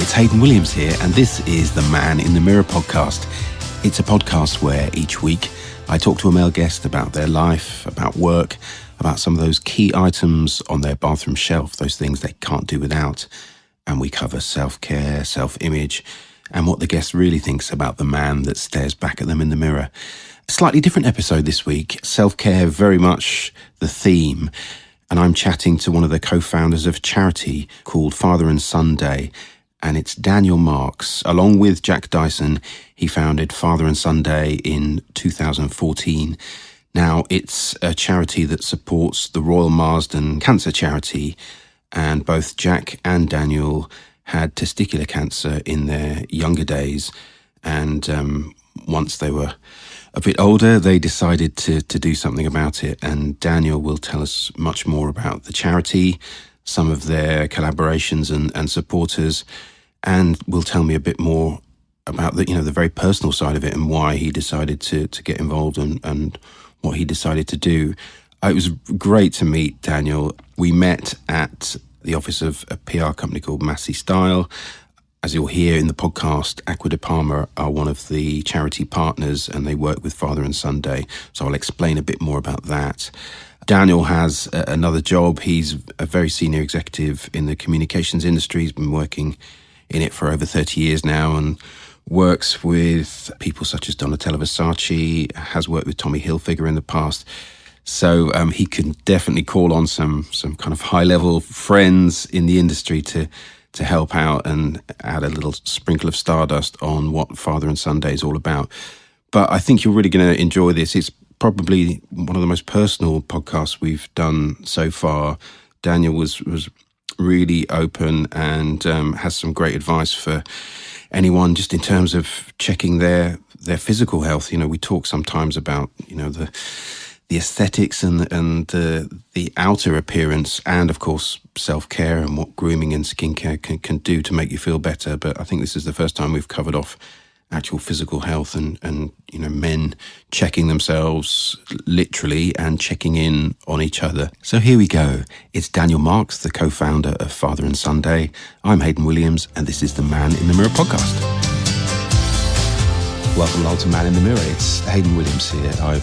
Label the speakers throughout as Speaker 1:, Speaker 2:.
Speaker 1: it's Hayden Williams here, and this is the Man in the Mirror podcast. It's a podcast where each week I talk to a male guest about their life, about work, about some of those key items on their bathroom shelf, those things they can't do without. And we cover self-care, self-image, and what the guest really thinks about the man that stares back at them in the mirror. A slightly different episode this week, self-care very much the theme. And I'm chatting to one of the co-founders of a charity called Father and Son Day. And it's Daniel Marks. Along with Jack Dyson, he founded Father and Son Day in 2014. Now, it's a charity that supports the Royal Marsden cancer charity. And both Jack and Daniel had testicular cancer in their younger days. And once they were a bit older, they decided to do something about it. And Daniel will tell us much more about the charity, some of their collaborations and supporters, and will tell me a bit more about the very personal side of it and why he decided to get involved and what he decided to do. It was great to meet Daniel. We met at the office of a PR company called Massey Style. As you'll hear in the podcast, Acqua de Parma are one of the charity partners and they work with Father and Son Day. So I'll explain a bit more about that. Daniel has another job. He's a very senior executive in the communications industry. He's been working in it for over 30 years now and works with people such as Donatella Versace, has worked with Tommy Hilfiger in the past. So he can definitely call on some kind of high-level friends in the industry to help out and add a little sprinkle of stardust on what Father and Son Day is all about. But I think you're really going to enjoy this. It's probably one of the most personal podcasts we've done so far. Daniel was really open and has some great advice for anyone just in terms of checking their physical health. You know, we talk sometimes about, the aesthetics and the outer appearance and, of course, self-care and what grooming and skincare can do to make you feel better. But I think this is the first time we've covered off actual physical health and men checking themselves literally and checking in on each other. So here we go. It's Daniel Marks, the co-founder of Father and Son Day. I'm Hayden Williams, and this is the Man in the Mirror podcast. Welcome along to Man in the Mirror. It's Hayden Williams here. I've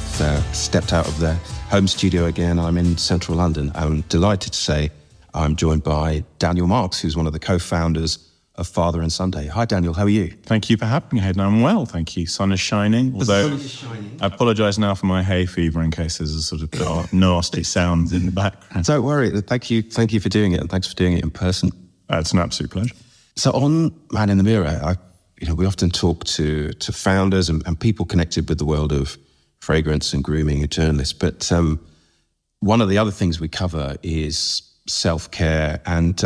Speaker 1: stepped out of the home studio again. I'm in central London. I'm delighted to say I'm joined by Daniel Marks, who's one of the co-founders of Father and Son Day. Hi, Daniel. How are you?
Speaker 2: Thank you for having me, Hayden. I'm well, thank you. Sun is shining. Although
Speaker 1: the sun is shining.
Speaker 2: I apologise now for my hay fever in case there's a sort of nasty sound in the background.
Speaker 1: Don't worry. Thank you for doing it, and thanks for doing it in person.
Speaker 2: It's an absolute pleasure.
Speaker 1: So on Man in the Mirror, we often talk to founders and people connected with the world of fragrance and grooming and journalists. But one of the other things we cover is self-care. And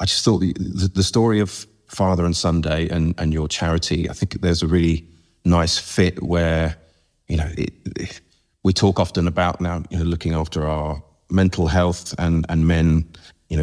Speaker 1: I just thought the story of Father and Son Day and your charity, I think there's a really nice fit where, we talk often about now, looking after our mental health and men,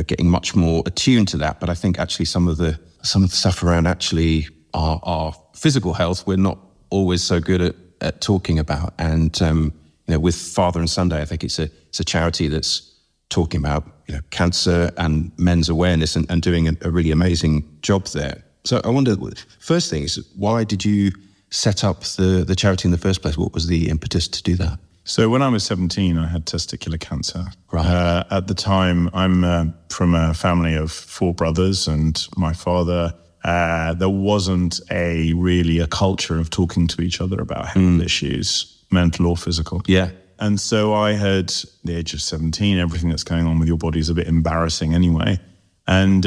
Speaker 1: getting much more attuned to that. But I think actually some of the stuff around actually our physical health, we're not always so good at talking about. And, with Father and Son Day, I think it's a charity that's talking about, cancer and men's awareness and doing a really amazing job there. So I wonder, first thing is, why did you set up the charity in the first place? What was the impetus to do that?
Speaker 2: So when I was 17, I had testicular cancer.
Speaker 1: Right.
Speaker 2: At the time, I'm from a family of 4 brothers, and my father, there wasn't really a culture of talking to each other about health issues, mental or physical.
Speaker 1: Yeah.
Speaker 2: And so I had, the age of 17, everything that's going on with your body is a bit embarrassing anyway. And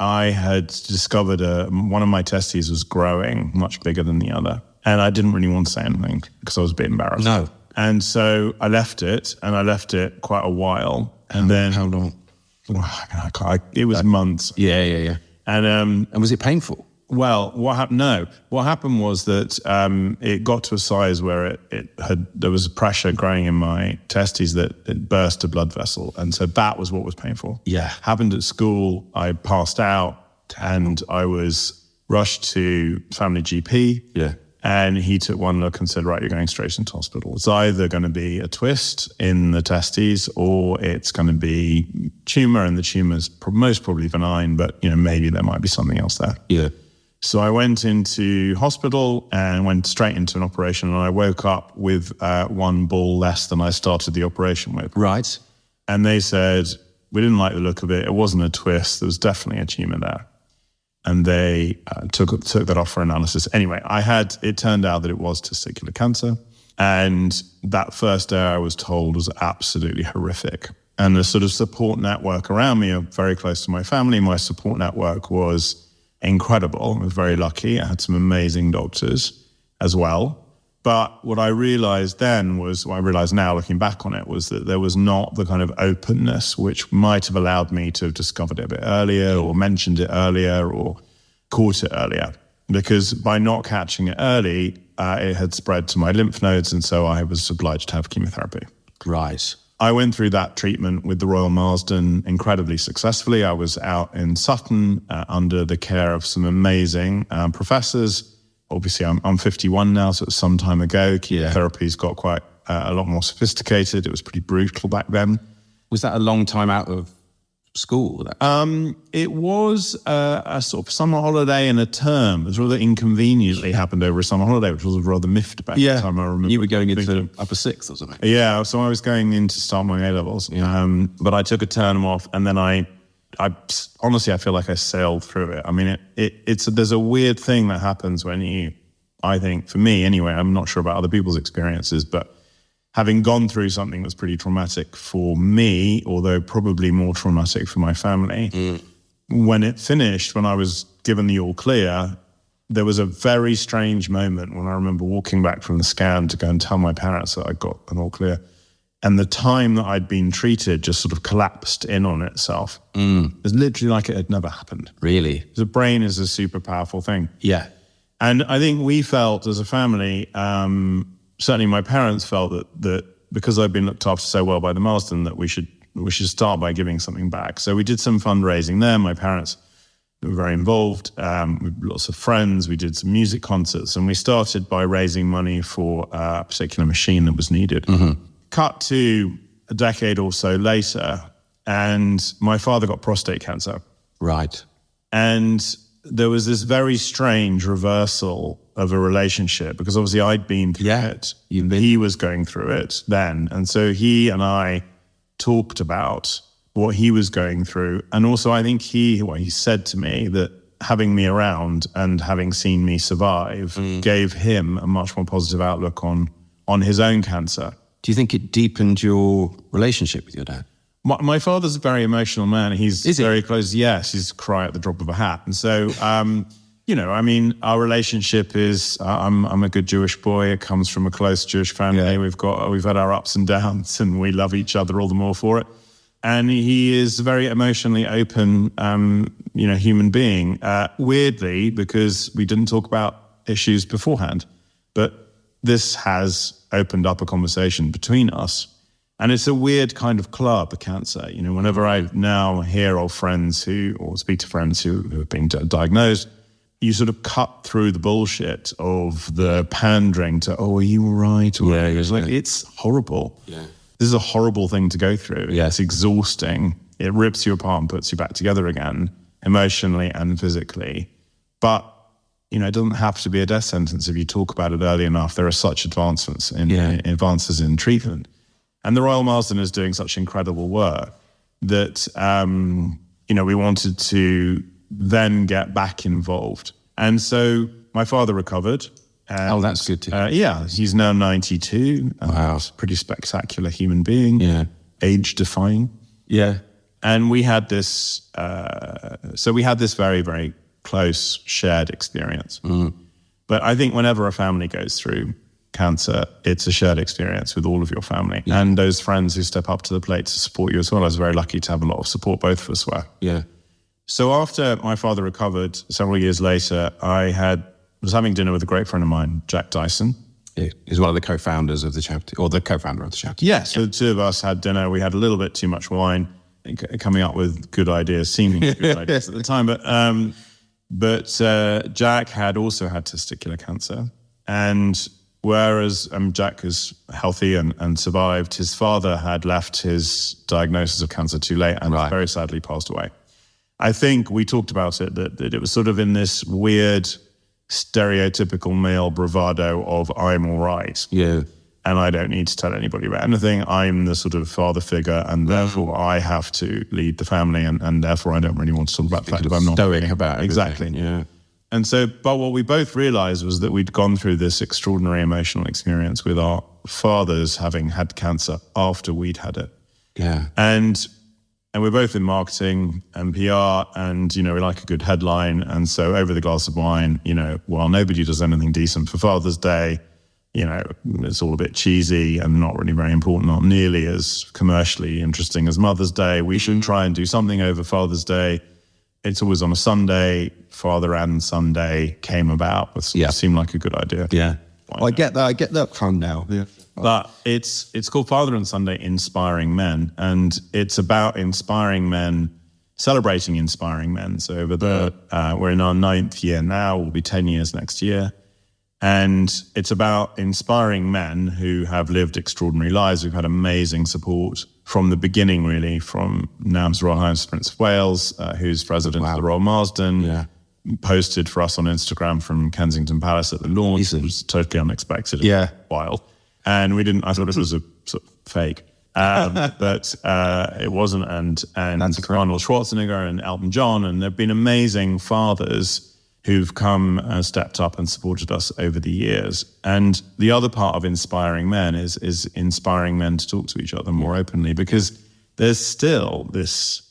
Speaker 2: I had discovered one of my testes was growing much bigger than the other. And I didn't really want to say anything because I was a bit embarrassed.
Speaker 1: No.
Speaker 2: And so I left it, and I left it quite a while. And then...
Speaker 1: How long?
Speaker 2: It was months.
Speaker 1: Yeah.
Speaker 2: And
Speaker 1: was it painful?
Speaker 2: Well, what happened? No. What happened was that it got to a size where there was pressure growing in my testes that it burst a blood vessel, and so that was what was painful.
Speaker 1: Yeah.
Speaker 2: Happened at school. I passed out, and I was rushed to family GP.
Speaker 1: Yeah.
Speaker 2: And he took one look and said, right, you're going straight into hospital. It's either going to be a twist in the testes or it's going to be tumor, and the tumor's most probably benign, but maybe there might be something else there.
Speaker 1: Yeah.
Speaker 2: So I went into hospital and went straight into an operation, and I woke up with one ball less than I started the operation with.
Speaker 1: Right.
Speaker 2: And they said, we didn't like the look of it. It wasn't a twist. There was definitely a tumor there. And they took that off for analysis. Anyway, it turned out that it was testicular cancer. And that first day I was told was absolutely horrific. And the sort of support network around me are very close to my family. My support network was incredible. I was very lucky. I had some amazing doctors as well. But what I realized then was, what I realize now looking back on it, was that there was not the kind of openness which might have allowed me to have discovered it a bit earlier or mentioned it earlier or caught it earlier. Because by not catching it early, it had spread to my lymph nodes, and so I was obliged to have chemotherapy.
Speaker 1: Right.
Speaker 2: I went through that treatment with the Royal Marsden incredibly successfully. I was out in Sutton under the care of some amazing professors. Obviously, I'm 51 now, so it was some time ago. Chemotherapy's got quite a lot more sophisticated. It was pretty brutal back then.
Speaker 1: Was that a long time out of school?
Speaker 2: It was a sort of summer holiday and a term. It was rather inconveniently happened over a summer holiday, which was rather miffed about the time. I remember
Speaker 1: you were going into upper sixth or something.
Speaker 2: Yeah, so I was going in to start my A-levels. Yeah. But I took a term off, and then I honestly, I feel like I sailed through it. I mean, there's a weird thing that happens when I think, for me anyway, I'm not sure about other people's experiences, but having gone through something that's pretty traumatic for me, although probably more traumatic for my family, when it finished, when I was given the all clear, there was a very strange moment when I remember walking back from the scan to go and tell my parents that I got an all clear. And the time that I'd been treated just sort of collapsed in on itself. It was literally like it had never happened.
Speaker 1: Really?
Speaker 2: The brain is a super powerful thing.
Speaker 1: Yeah.
Speaker 2: And I think we felt as a family, certainly my parents felt that because I'd been looked after so well by the Marsden, that we should start by giving something back. So we did some fundraising there. My parents were very involved. With lots of friends. We did some music concerts, and we started by raising money for a particular machine that was needed. Mm-hmm. Cut to a decade or so later, and my father got prostate cancer.
Speaker 1: Right.
Speaker 2: And there was this very strange reversal of a relationship, because obviously I'd been through it. He was going through it then. And so he and I talked about what he was going through. And also I think he said to me that having me around and having seen me survive gave him a much more positive outlook on his own cancer.
Speaker 1: Do you think it deepened your relationship with your dad?
Speaker 2: My father's a very emotional man. He's very close. Yes, he's cry at the drop of a hat. And so, our relationship is, I'm a good Jewish boy. It comes from a close Jewish family. Yeah. We've had our ups and downs, and we love each other all the more for it. And he is a very emotionally open, human being. Weirdly, because we didn't talk about issues beforehand, but this has opened up a conversation between us. And it's a weird kind of club, cancer. Whenever I now hear of friends or speak to friends who have been diagnosed, you sort of cut through the bullshit of the pandering to, are you all right? It's horrible. Yeah. This is a horrible thing to go through. Yeah. It's exhausting. It rips you apart and puts you back together again, emotionally and physically. But it doesn't have to be a death sentence if you talk about it early enough. There are such advances in treatment. And the Royal Marsden is doing such incredible work that, we wanted to then get back involved. And so my father recovered.
Speaker 1: That's good to hear.
Speaker 2: He's now 92.
Speaker 1: Wow.
Speaker 2: Pretty spectacular human being.
Speaker 1: Yeah.
Speaker 2: Age-defying.
Speaker 1: Yeah.
Speaker 2: And we had this, very, very close shared experience. But I think whenever a family goes through cancer, it's a shared experience with all of your family and those friends who step up to the plate to support you as well. I was very lucky to have a lot of support, both of us were. Yeah. So after my father recovered, several years later, I was having dinner with a great friend of mine, Jack Dyson.
Speaker 1: He's one of the co-founders of the charity, or the co-founder of the charity.
Speaker 2: Yes, so the two of us had dinner. We had a little bit too much wine, coming up with good ideas, seemingly good ideas at the time. But Jack had also had testicular cancer. And whereas Jack is healthy and survived, his father had left his diagnosis of cancer too late and very sadly passed away. I think we talked about it, that it was sort of in this weird stereotypical male bravado of I'm all right.
Speaker 1: Yeah.
Speaker 2: And I don't need to tell anybody about anything. I'm the sort of father figure, and therefore I have to lead the family, and therefore I don't really want to talk about the fact that I'm not
Speaker 1: stoic about it.
Speaker 2: Exactly.
Speaker 1: Yeah.
Speaker 2: And so, but what we both realized was that we'd gone through this extraordinary emotional experience with our fathers having had cancer after we'd had it.
Speaker 1: Yeah.
Speaker 2: And we're both in marketing and PR, and, we like a good headline. And so over the glass of wine, while nobody does anything decent for Father's Day, it's all a bit cheesy and not really very important, not nearly as commercially interesting as Mother's Day. We should try and do something over Father's Day. It's always on a Sunday. Father and Sunday came about. It seemed like a good idea.
Speaker 1: Yeah. I get that fun now. Yeah.
Speaker 2: But it's called Father and Sunday Inspiring Men, and it's about inspiring men, celebrating inspiring men. So over we're in our 9th year now. We'll be 10 years next year. And it's about inspiring men who have lived extraordinary lives, who've had amazing support from the beginning, really, from NAM's Royal Highness Prince of Wales, who's president of the Royal Marsden, posted for us on Instagram from Kensington Palace at the launch. It was totally unexpected. Wild. And I thought it was a sort of fake. But it wasn't. And Arnold Schwarzenegger and Elton John, and there have been amazing fathers who've come and stepped up and supported us over the years. And the other part of inspiring men is inspiring men to talk to each other more openly, because there's still this,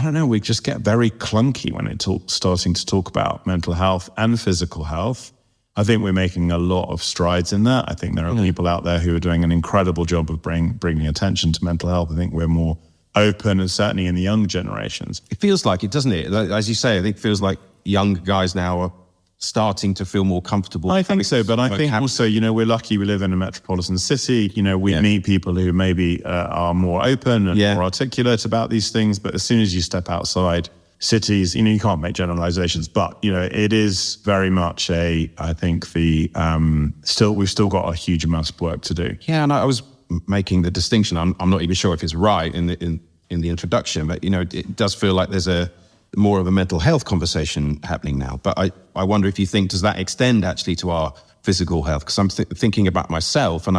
Speaker 2: we just get very clunky when starting to talk about mental health and physical health. I think we're making a lot of strides in that. I think there are people out there who are doing an incredible job of bringing attention to mental health. I think we're more open, and certainly in the young generations.
Speaker 1: It feels like it, doesn't it? As you say, I think it feels like young guys now are starting to feel more comfortable.
Speaker 2: I think so, but I think also, we're lucky we live in a metropolitan city. We meet people who maybe are more open and more articulate about these things, but as soon as you step outside cities, you can't make generalizations, but, it is very much we've still got a huge amount of work to do.
Speaker 1: Yeah, and I was making the distinction, I'm not even sure if it's right in the introduction, but, it does feel like there's more of a mental health conversation happening now. But I wonder if you think, does that extend actually to our physical health? Because I'm thinking about myself, and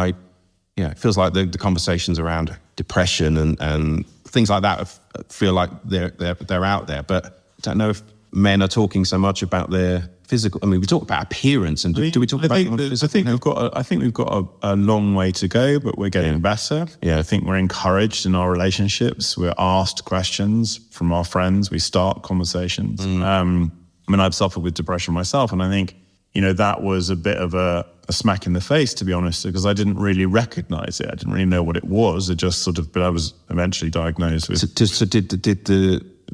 Speaker 1: it feels like the conversations around depression and things like that feel like they're out there. But I don't know if men are talking so much about their physical. We talk about appearance, and do we talk about?
Speaker 2: I think we've got a long way to go, but we're getting better. Yeah, I think we're encouraged in our relationships. We're asked questions from our friends. We start conversations. I've suffered with depression myself, and I think that was a bit of a smack in the face, to be honest, because I didn't really recognize it. I didn't really know what it was. It just but I was eventually diagnosed with.
Speaker 1: So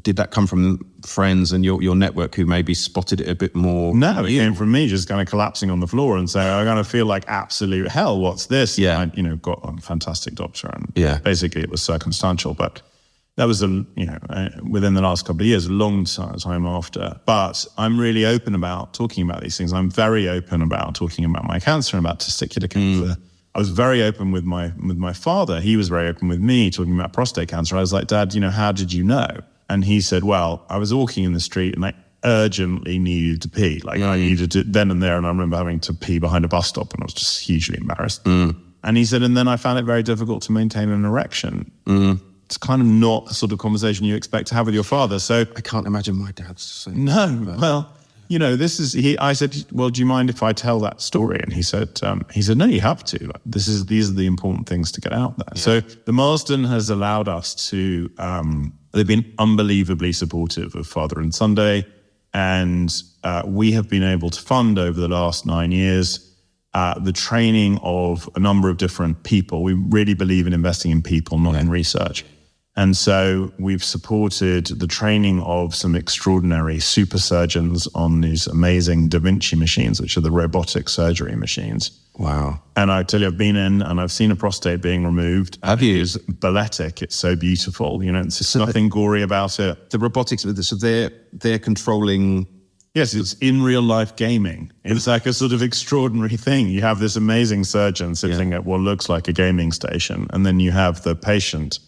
Speaker 1: did that come from friends and your network who maybe spotted it a bit more?
Speaker 2: No, it came from me just kind of collapsing on the floor and saying, I kind of feel like absolute hell. What's this?
Speaker 1: Yeah.
Speaker 2: And I, got a fantastic doctor, and basically it was circumstantial, but that was within the last couple of years, a long time after. But I'm really open about talking about these things. I'm very open about talking about my cancer and about testicular cancer. I was very open with my father. He was very open with me, talking about prostate cancer. I was like, Dad, how did you know? And he said, well, I was walking in the street and I urgently needed to pee. I needed to then and there. And I remember having to pee behind a bus stop, and I was just hugely embarrassed. And he said, and then I found it very difficult to maintain an erection. It's kind of not the sort of conversation you expect to have with your father. So
Speaker 1: I can't imagine my dad saying
Speaker 2: no. Well, this is. I said, well, do you mind if I tell that story? And he said, no, you have to. These are the important things to get out there. Yeah. So the Marsden has allowed us to. They've been unbelievably supportive of Father and Sunday, and we have been able to fund over the last 9 years the training of a number of different people. We really believe in investing in people, not in research. And so we've supported the training of some extraordinary super surgeons on these amazing Da Vinci machines, which are the robotic surgery machines.
Speaker 1: Wow.
Speaker 2: And I tell you, I've been in and I've seen a prostate being removed.
Speaker 1: Have you?
Speaker 2: It's balletic. It's so beautiful. It's just nothing gory about it.
Speaker 1: The robotics, so they're controlling
Speaker 2: Yes, it's in real life gaming. It's like a sort of extraordinary thing. You have this amazing surgeon sitting at what looks like a gaming station, and then you have the patient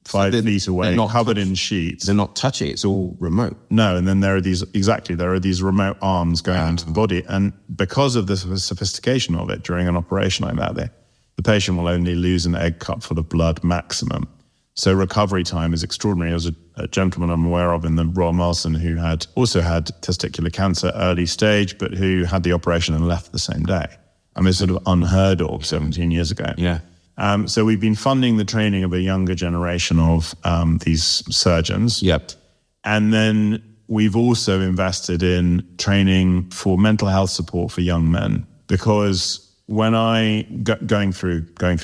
Speaker 2: 5 feet away, covered in sheets.
Speaker 1: They're not touching, it's all remote.
Speaker 2: No, and then there are these remote arms going into the body. And because of the sophistication of it during an operation like that, the patient will only lose an egg cup full of blood maximum. So recovery time is extraordinary. There was a gentleman I'm aware of in the Royal Marsden who had also had testicular cancer early stage, but who had the operation and left the same day. I mean, it's sort of unheard of 17 years ago.
Speaker 1: Yeah.
Speaker 2: So we've been funding the training of a younger generation of these surgeons.
Speaker 1: Yep.
Speaker 2: And then we've also invested in training for mental health support for young men, because when going through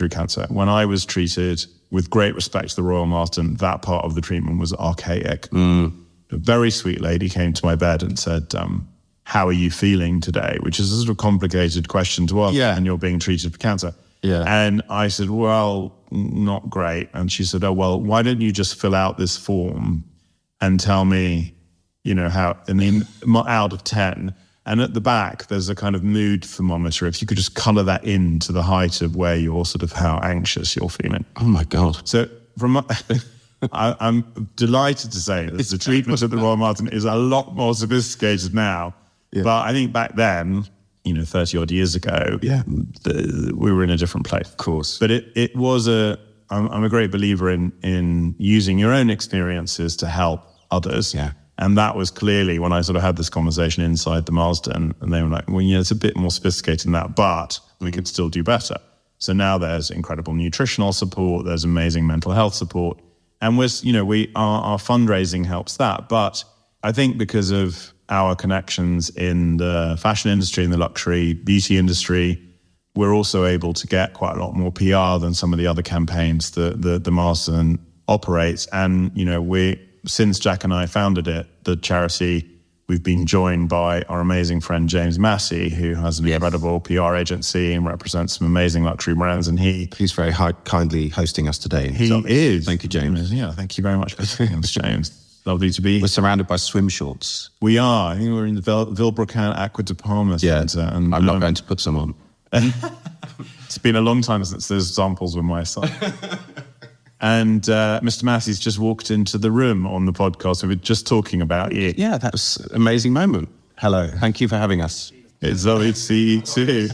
Speaker 2: cancer, when I was treated, with great respect to the Royal Marsden, that part of the treatment was archaic. A very sweet lady came to my bed and said, how are you feeling today? Which is a sort of complicated question to ask when you're being treated for cancer.
Speaker 1: Yeah.
Speaker 2: And I said, well, not great. And she said, oh, well, why don't you just fill out this form and tell me, how, out of 10. And at the back, there's a kind of mood thermometer. If you could just colour that in to the height of where you're sort of how anxious you're feeling.
Speaker 1: Oh my God.
Speaker 2: So I'm delighted to say that the treatment at the Royal Marsden is a lot more sophisticated now. Yeah. But I think back then, 30 odd years ago, we were in a different place. Of
Speaker 1: course.
Speaker 2: But it was I'm a great believer in using your own experiences to help others.
Speaker 1: Yeah.
Speaker 2: And that was clearly when I sort of had this conversation inside the Marsden, and they were like, well, it's a bit more sophisticated than that, but we could still do better. So now there's incredible nutritional support, there's amazing mental health support, and our fundraising helps that. But I think because of our connections in the fashion industry and the luxury beauty industry, we're also able to get quite a lot more PR than some of the other campaigns that the Marsden operates. And, since Jack and I founded it, the charity, we've been joined by our amazing friend James Massey, who has an incredible PR agency and represents some amazing luxury brands. And he's
Speaker 1: very kindly hosting us today.
Speaker 2: He is.
Speaker 1: Thank you, James.
Speaker 2: Yeah, thank you very much for having us, James. Lovely to be.
Speaker 1: We're surrounded by swim shorts.
Speaker 2: We are. I think we're in the Vilebrocan Acqua de Parma Centre. And
Speaker 1: I'm not going to put some on.
Speaker 2: It's been a long time since those samples were my side. And Mr. Massey's just walked into the room on the podcast. We were just talking about you.
Speaker 1: Yeah, that was an amazing moment. Hello. Thank you for having us.
Speaker 2: It's lovely to see you too.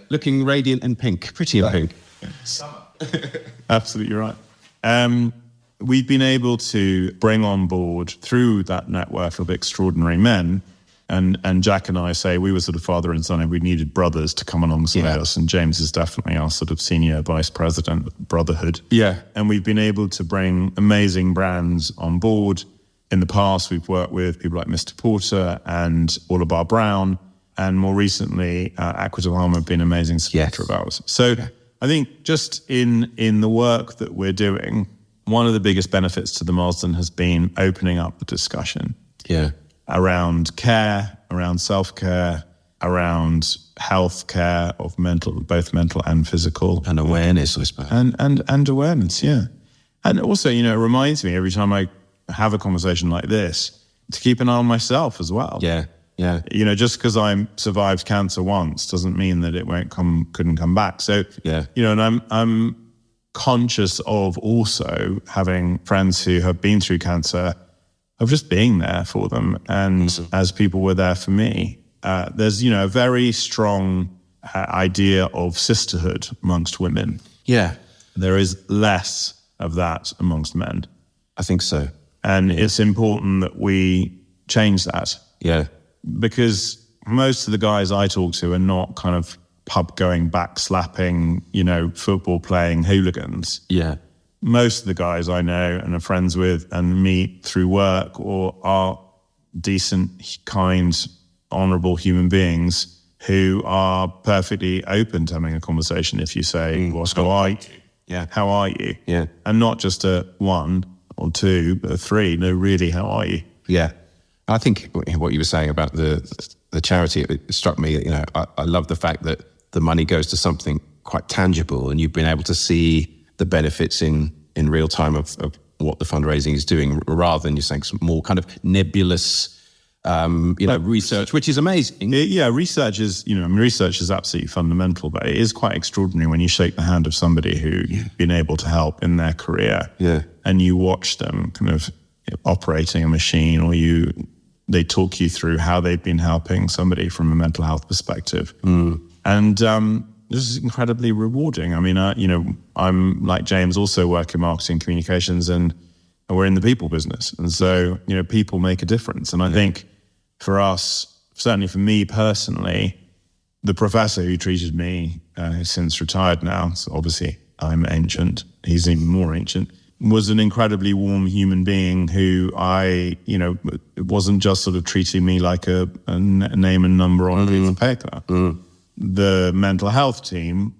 Speaker 1: Looking radiant and pink. Pretty in pink.
Speaker 3: Summer.
Speaker 2: Absolutely right. We've been able to bring on board through that network of extraordinary men. And Jack and I say we were sort of father and son, and we needed brothers to come alongside us. And James is definitely our sort of senior vice president of brotherhood.
Speaker 1: Yeah.
Speaker 2: And we've been able to bring amazing brands on board. In the past, we've worked with people like Mr. Porter and All About Brown. And more recently, Acqua de Parma have been an amazing supporter of ours. So I think just in the work that we're doing, one of the biggest benefits to the Marsden has been opening up the discussion.
Speaker 1: Yeah.
Speaker 2: Around care, around self-care, around health care of both mental and physical.
Speaker 1: And awareness, I suppose.
Speaker 2: And awareness, yeah. And also, it reminds me every time I have a conversation like this to keep an eye on myself as well.
Speaker 1: Yeah, yeah.
Speaker 2: Just because I survived cancer once doesn't mean that it couldn't come back. So, and I'm conscious of also having friends who have been through cancer, of just being there for them. And as people were there for me, there's, a very strong idea of sisterhood amongst women.
Speaker 1: Yeah.
Speaker 2: There is less of that amongst men.
Speaker 1: I think so.
Speaker 2: And it's important that we change that.
Speaker 1: Yeah.
Speaker 2: Because most of the guys I talk to are not kind of pub-going, back-slapping, football playing hooligans.
Speaker 1: Yeah.
Speaker 2: Most of the guys I know and are friends with and meet through work or are decent, kind, honourable human beings who are perfectly open to having a conversation if you say, how are you?
Speaker 1: Yeah.
Speaker 2: How are you?
Speaker 1: Yeah.
Speaker 2: And not just a 1 or 2, but a 3. No, really, how are you?
Speaker 1: Yeah. I think what you were saying about the charity, it struck me, I love the fact that the money goes to something quite tangible, and you've been able to see the benefits in real time of what the fundraising is doing, rather than you're saying some more kind of nebulous research, which is amazing.
Speaker 2: Research is absolutely fundamental, but it is quite extraordinary when you shake the hand of somebody who you've been able to help in their career, and you watch them kind of operating a machine, or they talk you through how they've been helping somebody from a mental health perspective. And this is incredibly rewarding. I mean, I'm like James, also work in marketing communications, and we're in the people business. And so, people make a difference. And I think for us, certainly for me personally, the professor who treated me, who's since retired now, so obviously I'm ancient, he's even more ancient, was an incredibly warm human being who it wasn't just sort of treating me like a name and number on a piece of paper. The mental health team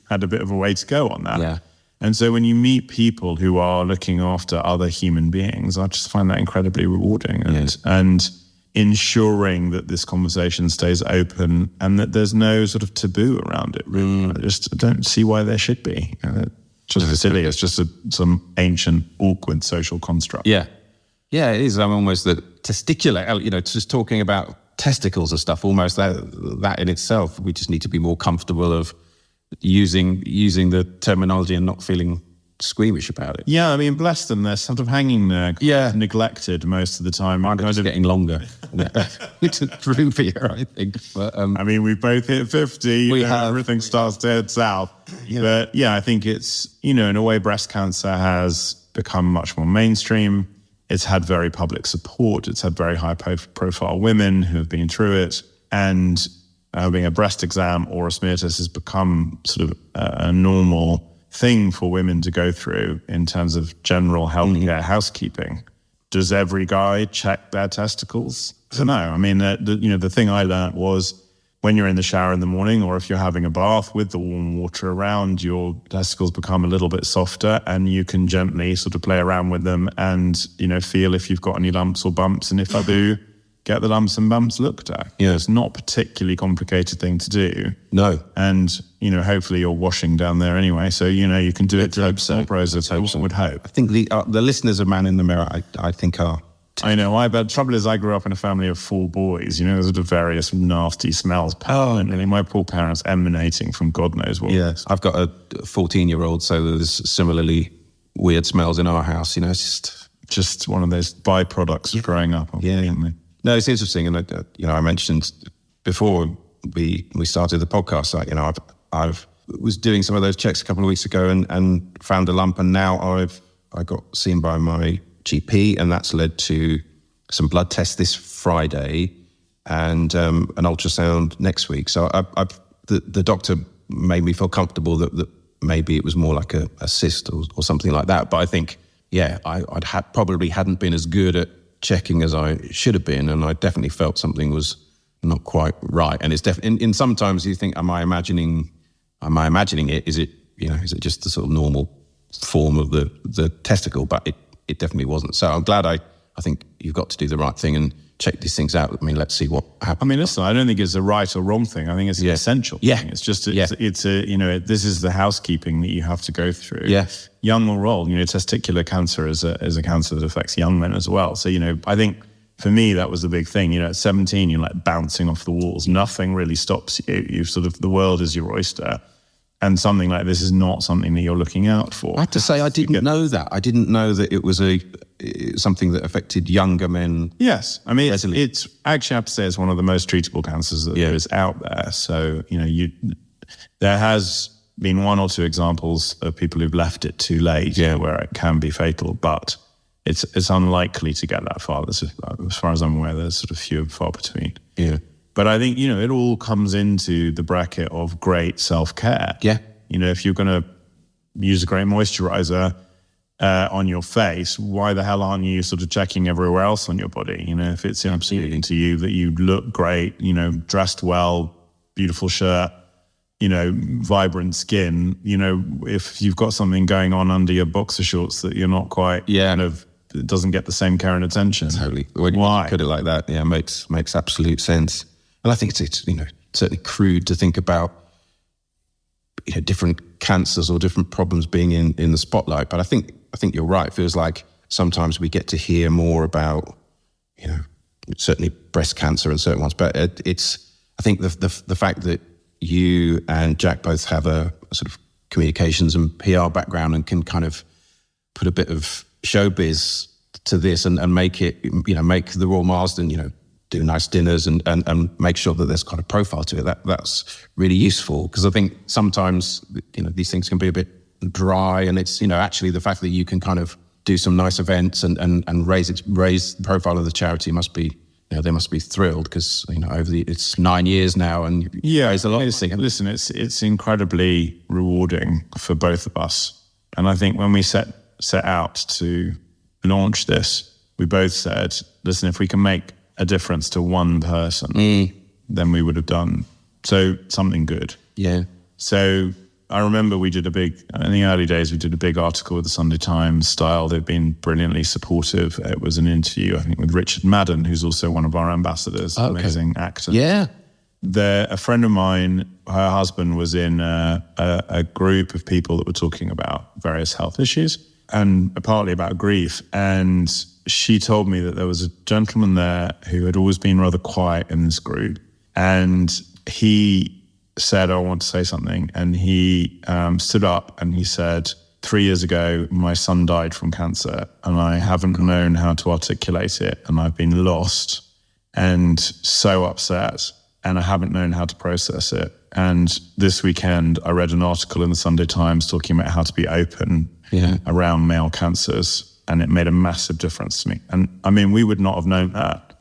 Speaker 2: had a bit of a way to go on that.
Speaker 1: Yeah.
Speaker 2: And so when you meet people who are looking after other human beings, I just find that incredibly rewarding. And ensuring that this conversation stays open and that there's no sort of taboo around it. Really. I don't see why there should be. Just silly. It's just some ancient, awkward social construct.
Speaker 1: Yeah. Yeah, it is. I'm almost the testicular, just talking about testicles and stuff, almost that in itself, we just need to be more comfortable of using the terminology and not feeling squeamish about it.
Speaker 2: Yeah, I mean, bless them, they're sort of hanging there, neglected most of the time.
Speaker 1: Mine are just getting longer. It's droopier, I think. But,
Speaker 2: I mean, we both hit 50, everything starts to head south. But I think it's, in a way, breast cancer has become much more mainstream. It's had very public support. It's had very high profile women who have been through it. And having a breast exam or a smear test has become sort of a normal thing for women to go through in terms of general healthcare housekeeping. Does every guy check their testicles? I don't know. I mean, the thing I learned was when you're in the shower in the morning, or if you're having a bath with the warm water around, your testicles become a little bit softer, and you can gently sort of play around with them and, feel if you've got any lumps or bumps. And if I do, get the lumps and bumps looked at. It's not a particularly complicated thing to do.
Speaker 1: No.
Speaker 2: And, hopefully you're washing down there anyway. So, you can do it to the pros of hope. Would hope.
Speaker 1: I think the listeners of Man in the Mirror, I think are...
Speaker 2: I know. But the trouble is I grew up in a family of 4 boys, sort of various nasty smells. And my poor parents emanating from God knows what.
Speaker 1: Yes. I've got a 14-year-old, so there's similarly weird smells in our house. It's
Speaker 2: just one of those byproducts of growing up.
Speaker 1: No, it's interesting. And, I mentioned before we started the podcast, I was doing some of those checks a couple of weeks ago and found a lump. And now I got seen by my GP, and that's led to some blood tests this Friday and an ultrasound next week. So the doctor made me feel comfortable that maybe it was more like a cyst or something like that. But I think, probably hadn't been as good at checking as I should have been, and I definitely felt something was not quite right. And it's definitely, in sometimes you think, am I imagining it? Is it just the sort of normal form of the testicle? But it definitely wasn't. So I'm glad I think you've got to do the right thing and check these things out. I mean, let's see what happens.
Speaker 2: I mean, listen, I don't think it's a right or wrong thing. I think it's an essential thing. It's just, this is the housekeeping that you have to go through.
Speaker 1: Yeah.
Speaker 2: Young or old, testicular cancer is a cancer that affects young men as well. So, I think for me, that was the big thing. At 17, you're like bouncing off the walls. Nothing really stops you. You've sort of, the world is your oyster. And something like this is not something that you're looking out for.
Speaker 1: I have to say, I didn't know that. I didn't know that it was something that affected younger men.
Speaker 2: Yes. I mean, it's actually, I have to say, it's one of the most treatable cancers that there is out there. So, there has been 1 or 2 examples of people who've left it too late where it can be fatal, but it's unlikely to get that far. As far as I'm aware, there's sort of few and far between.
Speaker 1: Yeah.
Speaker 2: But I think, it all comes into the bracket of great self-care.
Speaker 1: Yeah.
Speaker 2: If you're going to use a great moisturizer on your face, why the hell aren't you sort of checking everywhere else on your body? If it's important to you that you look great, dressed well, beautiful shirt, vibrant skin, if you've got something going on under your boxer shorts that you're not quite, it doesn't get the same care and attention.
Speaker 1: Totally.
Speaker 2: Why?
Speaker 1: You put it like that, makes absolute sense. And I think it's certainly crude to think about, different cancers or different problems being in the spotlight. But I think you're right. It feels like sometimes we get to hear more about, certainly breast cancer and certain ones. But I think the fact that you and Jack both have a sort of communications and PR background and can kind of put a bit of showbiz to this and make it, make the Royal Marsden, do nice dinners and make sure that there's kind of profile to it. That's really useful, because I think sometimes, these things can be a bit dry, and it's, actually the fact that you can kind of do some nice events and raise the profile of the charity must be, they must be thrilled, because, it's 9 years now, and it's a lot.
Speaker 2: Listen, it's incredibly rewarding for both of us. And I think when we set out to launch this, we both said, listen, if we can make a difference to one person, then we would have done something good.
Speaker 1: Yeah.
Speaker 2: So I remember in the early days, we did a big article with the Sunday Times Style. They've been brilliantly supportive. It was an interview, I think, with Richard Madden, who's also one of our ambassadors, amazing actor.
Speaker 1: Yeah.
Speaker 2: A friend of mine, her husband was in a group of people that were talking about various health issues and partly about grief. And she told me that there was a gentleman there who had always been rather quiet in this group. And he said, I want to say something. And he stood up and he said, 3 years ago, my son died from cancer and I haven't known how to articulate it. And I've been lost and so upset, and I haven't known how to process it. And this weekend, I read an article in the Sunday Times talking about how to be open around male cancers. And it made a massive difference to me. And I mean, we would not have known that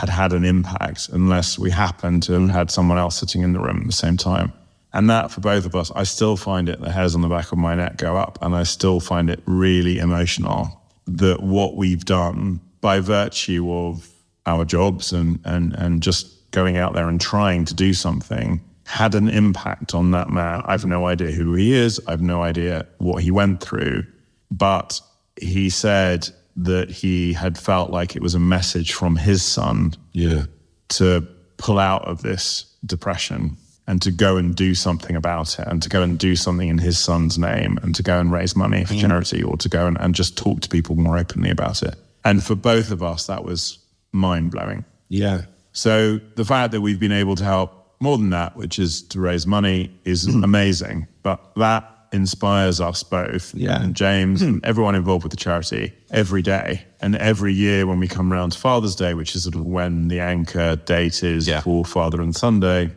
Speaker 2: had an impact unless we happened to have had someone else sitting in the room at the same time. And that, for both of us, I still find it, the hairs on the back of my neck go up, and I still find it really emotional that what we've done by virtue of our jobs and just going out there and trying to do something had an impact on that man. I've no idea who he is. I've no idea what he went through. But he said that he had felt like it was a message from his son to pull out of this depression and to go and do something about it, and to go and do something in his son's name, and to go and raise money for charity, or to go and just talk to people more openly about it. And for both of us, that was mind-blowing.
Speaker 1: Yeah.
Speaker 2: So the fact that we've been able to help more than that, which is to raise money, is amazing. But that inspires us both, and James and everyone involved with the charity, every day. And every year when we come around to Father's Day, which is sort of when the anchor date is for Father and Sunday,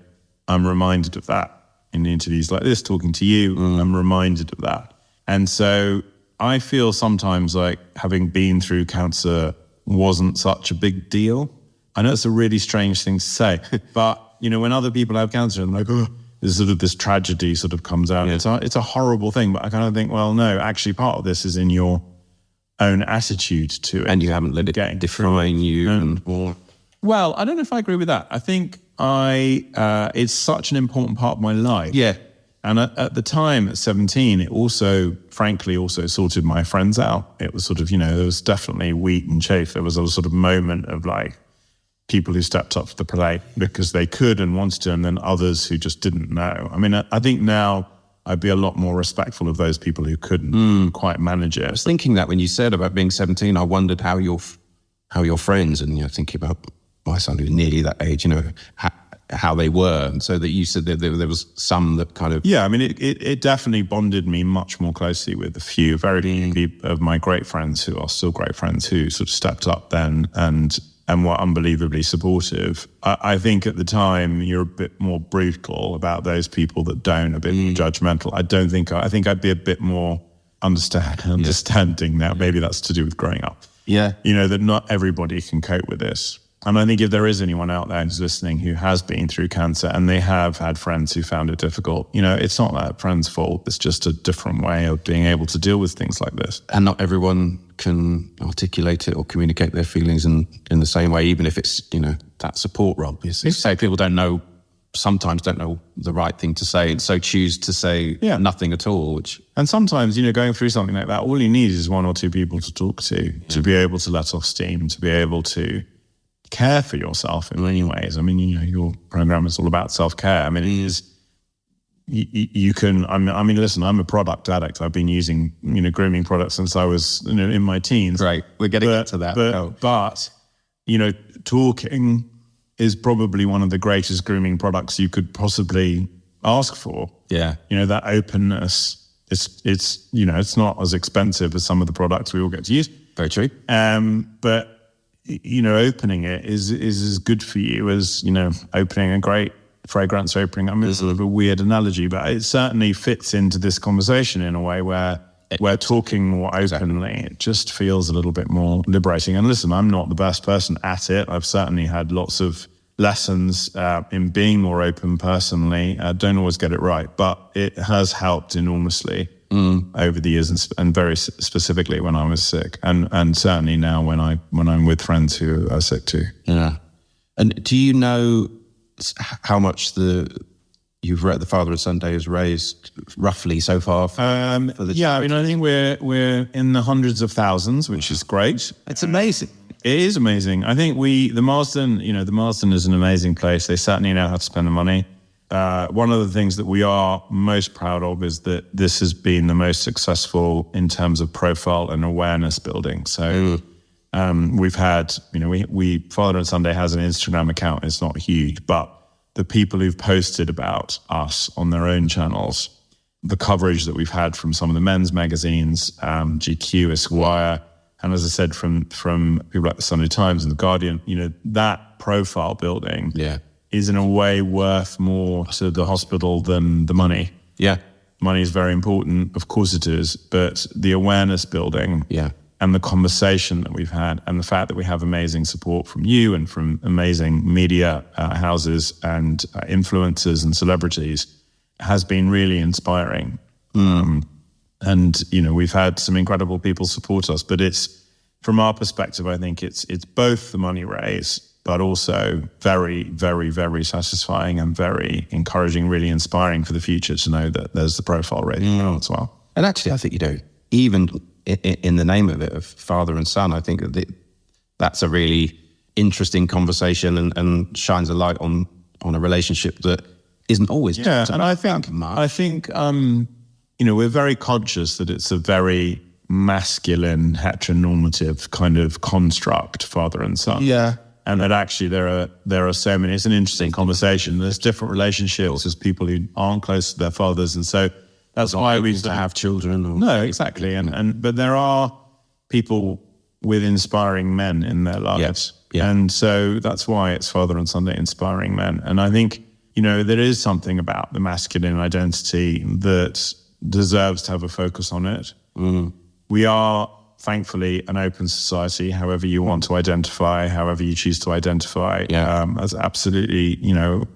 Speaker 2: I'm reminded of that. In interviews like this, talking to you, I'm reminded of that. And so I feel sometimes like having been through cancer wasn't such a big deal. I know it's a really strange thing to say, but when other people have cancer and like, this tragedy sort of comes out. Yeah. It's a horrible thing, but I kind of think, well, no, actually part of this is in your own attitude to it.
Speaker 1: And you haven't let it define you.
Speaker 2: Well, I don't know if I agree with that. I think it's such an important part of my life.
Speaker 1: Yeah.
Speaker 2: And at the time, at 17, it also, frankly, sorted my friends out. It was sort of, there was definitely wheat and chaff. There was a sort of moment of like, people who stepped up to the plate because they could and wanted to, and then others who just didn't know. I mean, I think now I'd be a lot more respectful of those people who couldn't quite manage it.
Speaker 1: I was thinking that when you said about being 17, I wondered how your friends, and thinking about my son who's nearly that age, how they were. And so that you said that there was some that kind of...
Speaker 2: Yeah, I mean, it definitely bonded me much more closely with a few very few of my great friends who are still great friends who sort of stepped up then and were unbelievably supportive. I think at the time you're a bit more brutal about those people that don't, a bit more judgmental. I think I'd be a bit more understanding now. Maybe that's to do with growing up.
Speaker 1: Yeah.
Speaker 2: That not everybody can cope with this. And I think if there is anyone out there who's listening who has been through cancer and they have had friends who found it difficult, it's not that friend's fault. It's just a different way of being able to deal with things like this.
Speaker 1: And not everyone can articulate it or communicate their feelings in the same way, even if it's, that support, Rob. Say people sometimes don't know the right thing to say, and so choose to say nothing at all.
Speaker 2: And sometimes, going through something like that, all you need is one or two people to talk to be able to let off steam, to be able to care for yourself in many ways. I mean, your program is all about self-care. I mean, it is, you can, listen, I'm a product addict. I've been using, grooming products since I was, in my teens.
Speaker 1: Right. We're getting to that.
Speaker 2: But talking is probably one of the greatest grooming products you could possibly ask for.
Speaker 1: Yeah.
Speaker 2: That openness, it's not as expensive as some of the products we all get to use.
Speaker 1: Very true.
Speaker 2: But opening it is as good for you as, opening a great fragrance opening. I mean, it's sort of a weird analogy, but it certainly fits into this conversation in a way where we're talking more openly. It just feels a little bit more liberating. And listen, I'm not the best person at it. I've certainly had lots of lessons in being more open personally. I don't always get it right, but it has helped enormously over the years, and very specifically when I was sick, and certainly now when I'm with friends who are sick too.
Speaker 1: Yeah. And do you know how much you've read the Father and Son Day has raised roughly so far?
Speaker 2: I think we're in the hundreds of thousands, which is great.
Speaker 1: It's amazing.
Speaker 2: It is amazing. I think the Marsden is an amazing place. They certainly know how to spend the money. One of the things that we are most proud of is that this has been the most successful in terms of profile and awareness building. So we've had, we Father and Son Day has an Instagram account. It's not huge, but the people who've posted about us on their own channels, the coverage that we've had from some of the men's magazines, GQ, Esquire, and as I said, from people like the Sunday Times and the Guardian, that profile building is in a way worth more to the hospital than the money.
Speaker 1: Yeah.
Speaker 2: Money is very important, of course it is, but the awareness building and the conversation that we've had, and the fact that we have amazing support from you and from amazing media houses and influencers and celebrities has been really inspiring. And, we've had some incredible people support us, but it's, from our perspective, I think it's both the money raise, but also very, very, very satisfying and very encouraging, really inspiring for the future to know that there's the profile rating as well.
Speaker 1: And actually, I think, even in the name of it, of father and son, I think that's a really interesting conversation and shines a light on a relationship that isn't always.
Speaker 2: Yeah, and I think we're very conscious that it's a very masculine, heteronormative kind of construct, father and son.
Speaker 1: Yeah.
Speaker 2: And that actually there are so many. It's an interesting conversation. There's different relationships. There's people who aren't close to their fathers, and so that's why we
Speaker 1: to have children.
Speaker 2: No, exactly. But there are people with inspiring men in their lives, and so that's why it's Father and Son Day, inspiring men. And I think there is something about the masculine identity that deserves to have a focus on it. We are, thankfully, an open society, however you want to identify, however you choose to identify. That's absolutely,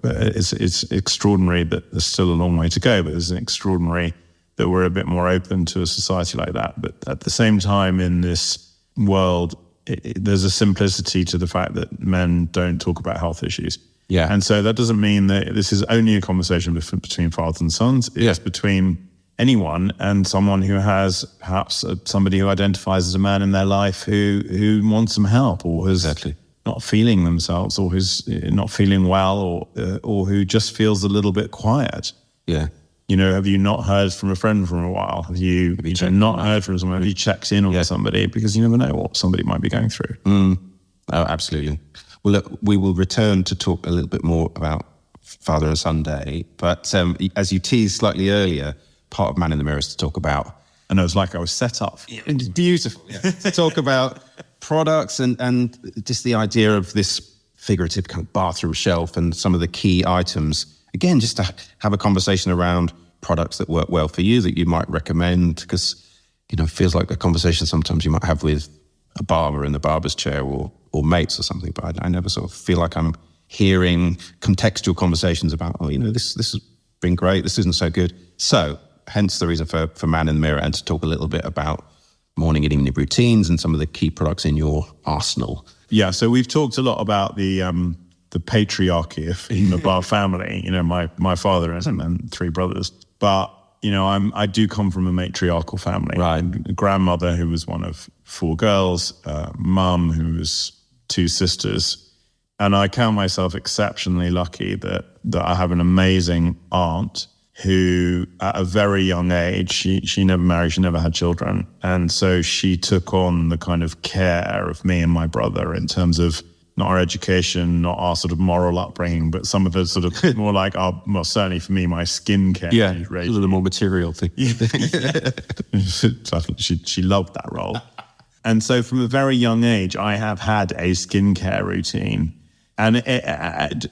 Speaker 2: it's extraordinary that there's still a long way to go, but it's extraordinary that we're a bit more open to a society like that. But at the same time, in this world, there's a simplicity to the fact that men don't talk about health issues. Yeah. And so that doesn't mean that this is only a conversation between fathers and sons. It's between anyone and someone who has perhaps somebody who identifies as a man in their life who wants some help, or who's not feeling themselves, or who's not feeling well, or who just feels a little bit quiet. Yeah. Have you not heard from a friend for a while? Have you not heard from someone? Have you checked in on somebody? Because you never know what somebody might be going through.
Speaker 1: Oh, absolutely. Well, look, we will return to talk a little bit more about Father and Son Day, but as you teased slightly earlier, part of Man in the Mirror is to talk about,
Speaker 2: and it was like I was set up.
Speaker 1: It's beautiful. To talk about products and just the idea of this figurative kind of bathroom shelf and some of the key items. Again, just to have a conversation around products that work well for you that you might recommend, because it feels like a conversation sometimes you might have with a barber in the barber's chair or mates or something. But I never sort of feel like I'm hearing contextual conversations about, this has been great, this isn't so good. So hence the reason for Man in the Mirror, and to talk a little bit about morning and evening routines and some of the key products in your arsenal.
Speaker 2: Yeah, so we've talked a lot about the patriarchy of our family. My father and three brothers. But I do come from a matriarchal family. Right. A grandmother who was one of four girls, mum who was two sisters, and I count myself exceptionally lucky that I have an amazing aunt who at a very young age, she never married, she never had children. And so she took on the kind of care of me and my brother in terms of not our education, not our sort of moral upbringing, but some of the sort of more like certainly for me, my skincare.
Speaker 1: Yeah, sort of the more material thing.
Speaker 2: She loved that role. And so from a very young age, I have had a skincare routine. And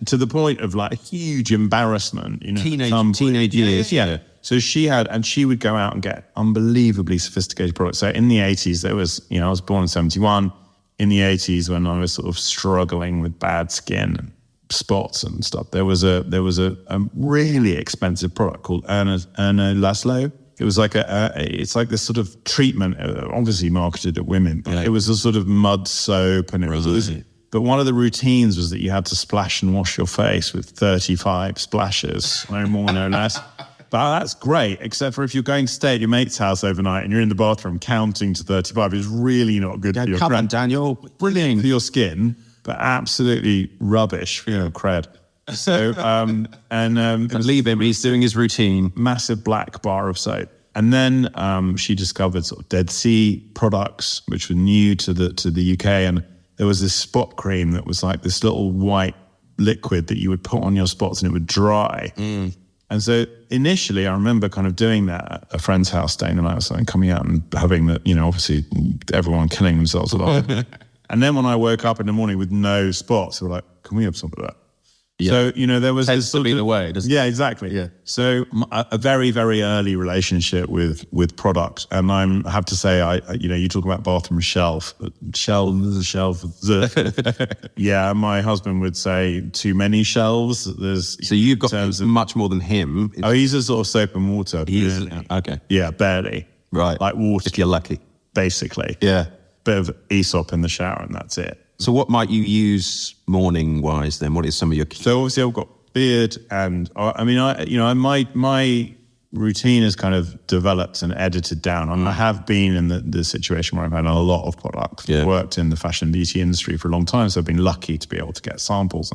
Speaker 2: to the point of like huge embarrassment,
Speaker 1: teenage years.
Speaker 2: Yeah. So she would go out and get unbelievably sophisticated products. So in the 80s, there was, I was born in 71. In the 80s, when I was sort of struggling with bad skin and spots and stuff, there was a really expensive product called Erna Laszlo. It was like it's like this sort of treatment, obviously marketed at women, but it was a sort of mud soap, and it was. But one of the routines was that you had to splash and wash your face with 35 splashes, no more, no less. But that's great, except for if you're going to stay at your mate's house overnight and you're in the bathroom counting to 35, it's really not good for your
Speaker 1: Come on, Daniel.
Speaker 2: Brilliant for your skin, but absolutely rubbish for your cred. So, and
Speaker 1: leave him, he's doing his routine.
Speaker 2: Massive black bar of soap. And then she discovered sort of Dead Sea products, which were new to the UK. And there was this spot cream that was like this little white liquid that you would put on your spots and it would dry. And so initially I remember kind of doing that at a friend's house, staying the night or something, coming out and having that, obviously everyone killing themselves a lot. And then when I woke up in the morning with no spots, they were like, can we have some of that? Yeah. So, there was this sort of
Speaker 1: the way, doesn't it?
Speaker 2: Yeah, exactly. Yeah. So a very, very early relationship with product. And I have to say, you talk about bathroom shelf. Yeah, my husband would say too many shelves.
Speaker 1: So you've got much more than him.
Speaker 2: He's a sort of soap and water.
Speaker 1: Okay.
Speaker 2: Yeah, barely.
Speaker 1: Right.
Speaker 2: Like water.
Speaker 1: If you're lucky.
Speaker 2: Basically.
Speaker 1: Yeah.
Speaker 2: Bit of Aesop in the shower and that's it.
Speaker 1: So what might you use morning-wise then? What is some of your...
Speaker 2: So obviously I've got beard and, my routine is kind of developed and edited down. I have been in the situation where I've had a lot of products. Yeah. Worked in the fashion and beauty industry for a long time, so I've been lucky to be able to get samples.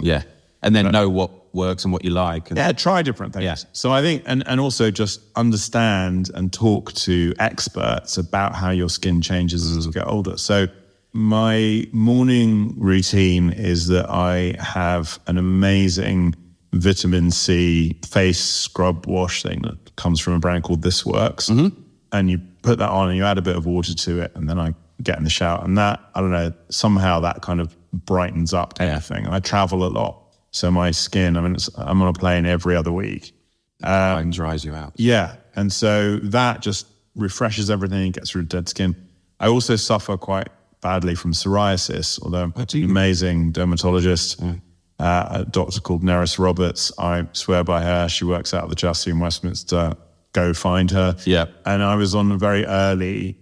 Speaker 1: And then know what works and what you like.
Speaker 2: Try different things.
Speaker 1: Yeah.
Speaker 2: So I think, and also just understand and talk to experts about how your skin changes as you get older. So my morning routine is that I have an amazing vitamin C face scrub wash thing that comes from a brand called This Works. And you put that on and you add a bit of water to it, and then I get in the shower. And that, I don't know, somehow that kind of brightens up everything. I travel a lot. So my skin, I'm on a plane every other week.
Speaker 1: And dries you out.
Speaker 2: Yeah. And so that just refreshes everything, gets rid of dead skin. I also suffer quite badly from psoriasis, although an amazing dermatologist, a doctor called Neris Roberts. I swear by her. She works out of the Chelsea in Westminster. Go find her.
Speaker 1: Yeah.
Speaker 2: And I was on a very early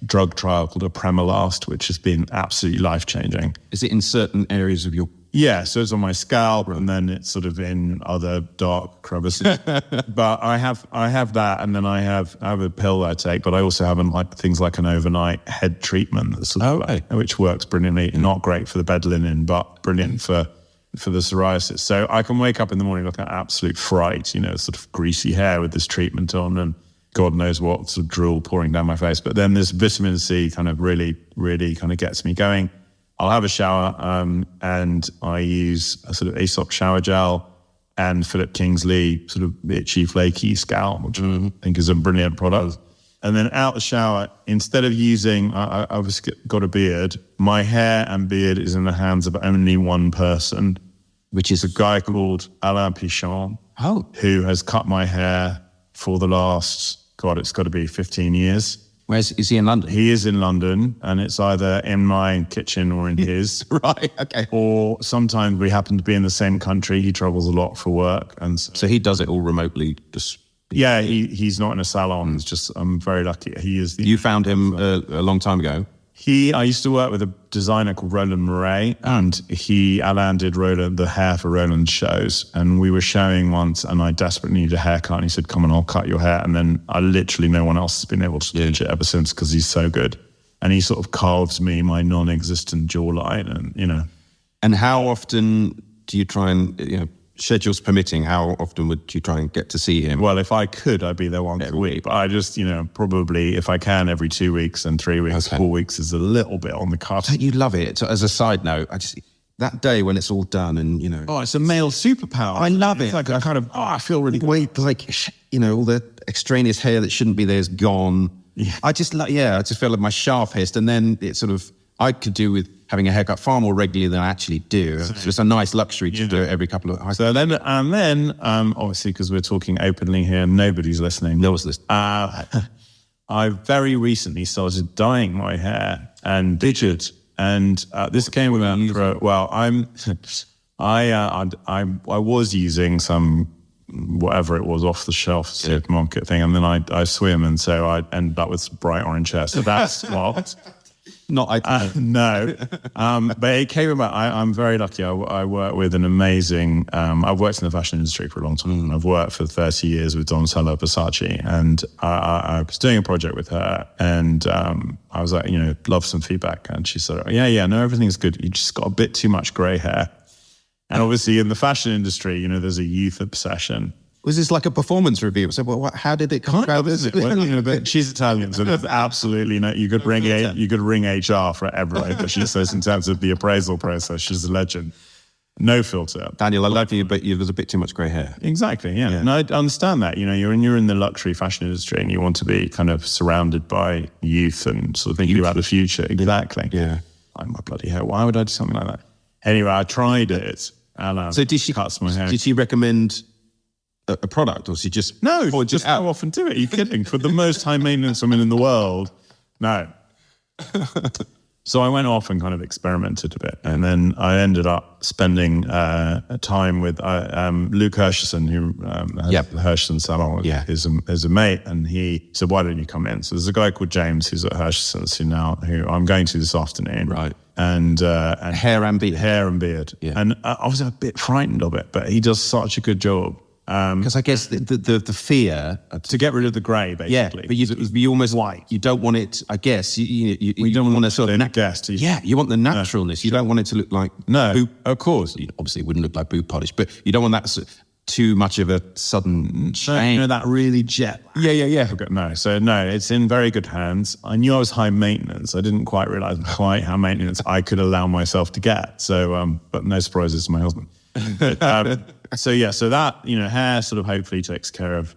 Speaker 2: drug trial called Apremilast, which has been absolutely life-changing.
Speaker 1: Is it in certain areas of your...
Speaker 2: Yeah, so it's on my scalp, and then it's sort of in other dark crevices. But I have that, and then I have a pill that I take, but I also have things like an overnight head treatment, which works brilliantly. Not great for the bed linen, but brilliant for the psoriasis. So I can wake up in the morning looking at absolute fright, sort of greasy hair with this treatment on, and God knows what sort of drool pouring down my face. But then this vitamin C kind of really, really kind of gets me going. I'll have a shower, and I use a sort of Aesop shower gel and Phillip Kingsley sort of itchy, flaky scalp, which I think is a brilliant product. And then out the shower, instead of using, I've got a beard, my hair and beard is in the hands of only one person, which is a guy called Alain Pichon, who has cut my hair for the last, it's got to be 15 years.
Speaker 1: Is he in London?
Speaker 2: He is in London, and it's either in my kitchen or in his.
Speaker 1: Right, okay.
Speaker 2: Or sometimes we happen to be in the same country. He travels a lot for work. And
Speaker 1: so he does it all remotely?
Speaker 2: Yeah, he's not in a salon. It's just, I'm very lucky. He is.
Speaker 1: You found him a long time ago?
Speaker 2: I used to work with a designer called Roland Mouret, and Alain did the hair for Roland's shows, and we were showing once, and I desperately needed a haircut, and he said, come on, I'll cut your hair. And then no one else has been able to do it ever since, because he's so good. And he sort of carves me my non-existent jawline, and
Speaker 1: And how often do you try and, schedules permitting, how often would you try and get to see him?
Speaker 2: Well, if I could, I'd be there once a week. But I just, probably if I can every 2 weeks and 3 weeks, 4 weeks is a little bit on the cusp.
Speaker 1: Don't you love it? So as a side note, that day when it's all done and,
Speaker 2: Oh, it's a male superpower.
Speaker 1: I love it.
Speaker 2: It's like I feel really good.
Speaker 1: Wait, like, all the extraneous hair that shouldn't be there is gone.
Speaker 2: Yeah.
Speaker 1: I just feel like my sharpest, and then it sort of, I could do with having a haircut far more regularly than I actually do. So it's a nice luxury to do it every couple of.
Speaker 2: So then, obviously, because we're talking openly here, nobody's listening.
Speaker 1: No one's listening.
Speaker 2: I very recently started dyeing my hair, and this came about. I was using some whatever it was off the shelf supermarket thing, and then I swim, and so I ended up with bright orange hair. So that's what.
Speaker 1: Not
Speaker 2: no, but it came about. I'm very lucky. I work with an amazing. I've worked in the fashion industry for a long time. I've worked for 30 years with Donatella Versace, and I was doing a project with her, and I was like, love some feedback, and she said, no, everything's good. You just got a bit too much grey hair, and obviously in the fashion industry, there's a youth obsession.
Speaker 1: Was this like a performance review? So, how did it come about?
Speaker 2: But she's Italian, so there's absolutely no. You could ring HR for everyone. But she says in terms of the appraisal process, she's a legend. No filter.
Speaker 1: Daniel, I love you, but there's a bit too much grey hair.
Speaker 2: Exactly. Yeah. And I understand that. You're in the luxury fashion industry, and you want to be kind of surrounded by youth and sort of thinking about the future. Exactly.
Speaker 1: Yeah.
Speaker 2: Like my bloody hair. Why would I do something like that? Anyway, I tried it.
Speaker 1: So did she
Speaker 2: cuts my hair?
Speaker 1: Did she recommend a product, or she just
Speaker 2: just how often do it? Are you kidding? For the most high maintenance woman in the world, no. So I went off and kind of experimented a bit, and then I ended up spending time with Luke Hirschson, who has the Hirschson salon, is a mate, and he said, "Why don't you come in?" So there's a guy called James who's at Hirschson's who I'm going to this afternoon,
Speaker 1: right?
Speaker 2: And
Speaker 1: hair and beard,
Speaker 2: and I was a bit frightened of it, but he does such a good job.
Speaker 1: Because I guess the fear
Speaker 2: to get rid of the grey, basically.
Speaker 1: But you almost white. You don't want it. I guess you don't want to sort of you want the naturalness. You don't want it to look like
Speaker 2: boot. Of course,
Speaker 1: obviously it wouldn't look like boot polish, but you don't want that too much of a sudden change.
Speaker 2: That really jet.
Speaker 1: Yeah.
Speaker 2: No, so no, it's in very good hands. I knew I was high maintenance. I didn't quite realise quite how maintenance I could allow myself to get. So, but no surprises to my husband. So that, hair sort of hopefully takes care of,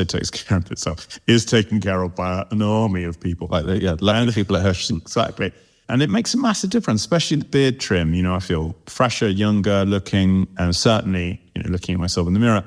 Speaker 2: takes care of itself, is taken care of by an army of people.
Speaker 1: Like the people at Hirschson.
Speaker 2: Exactly. And it makes a massive difference, especially the beard trim. I feel fresher, younger looking, and certainly, looking at myself in the mirror,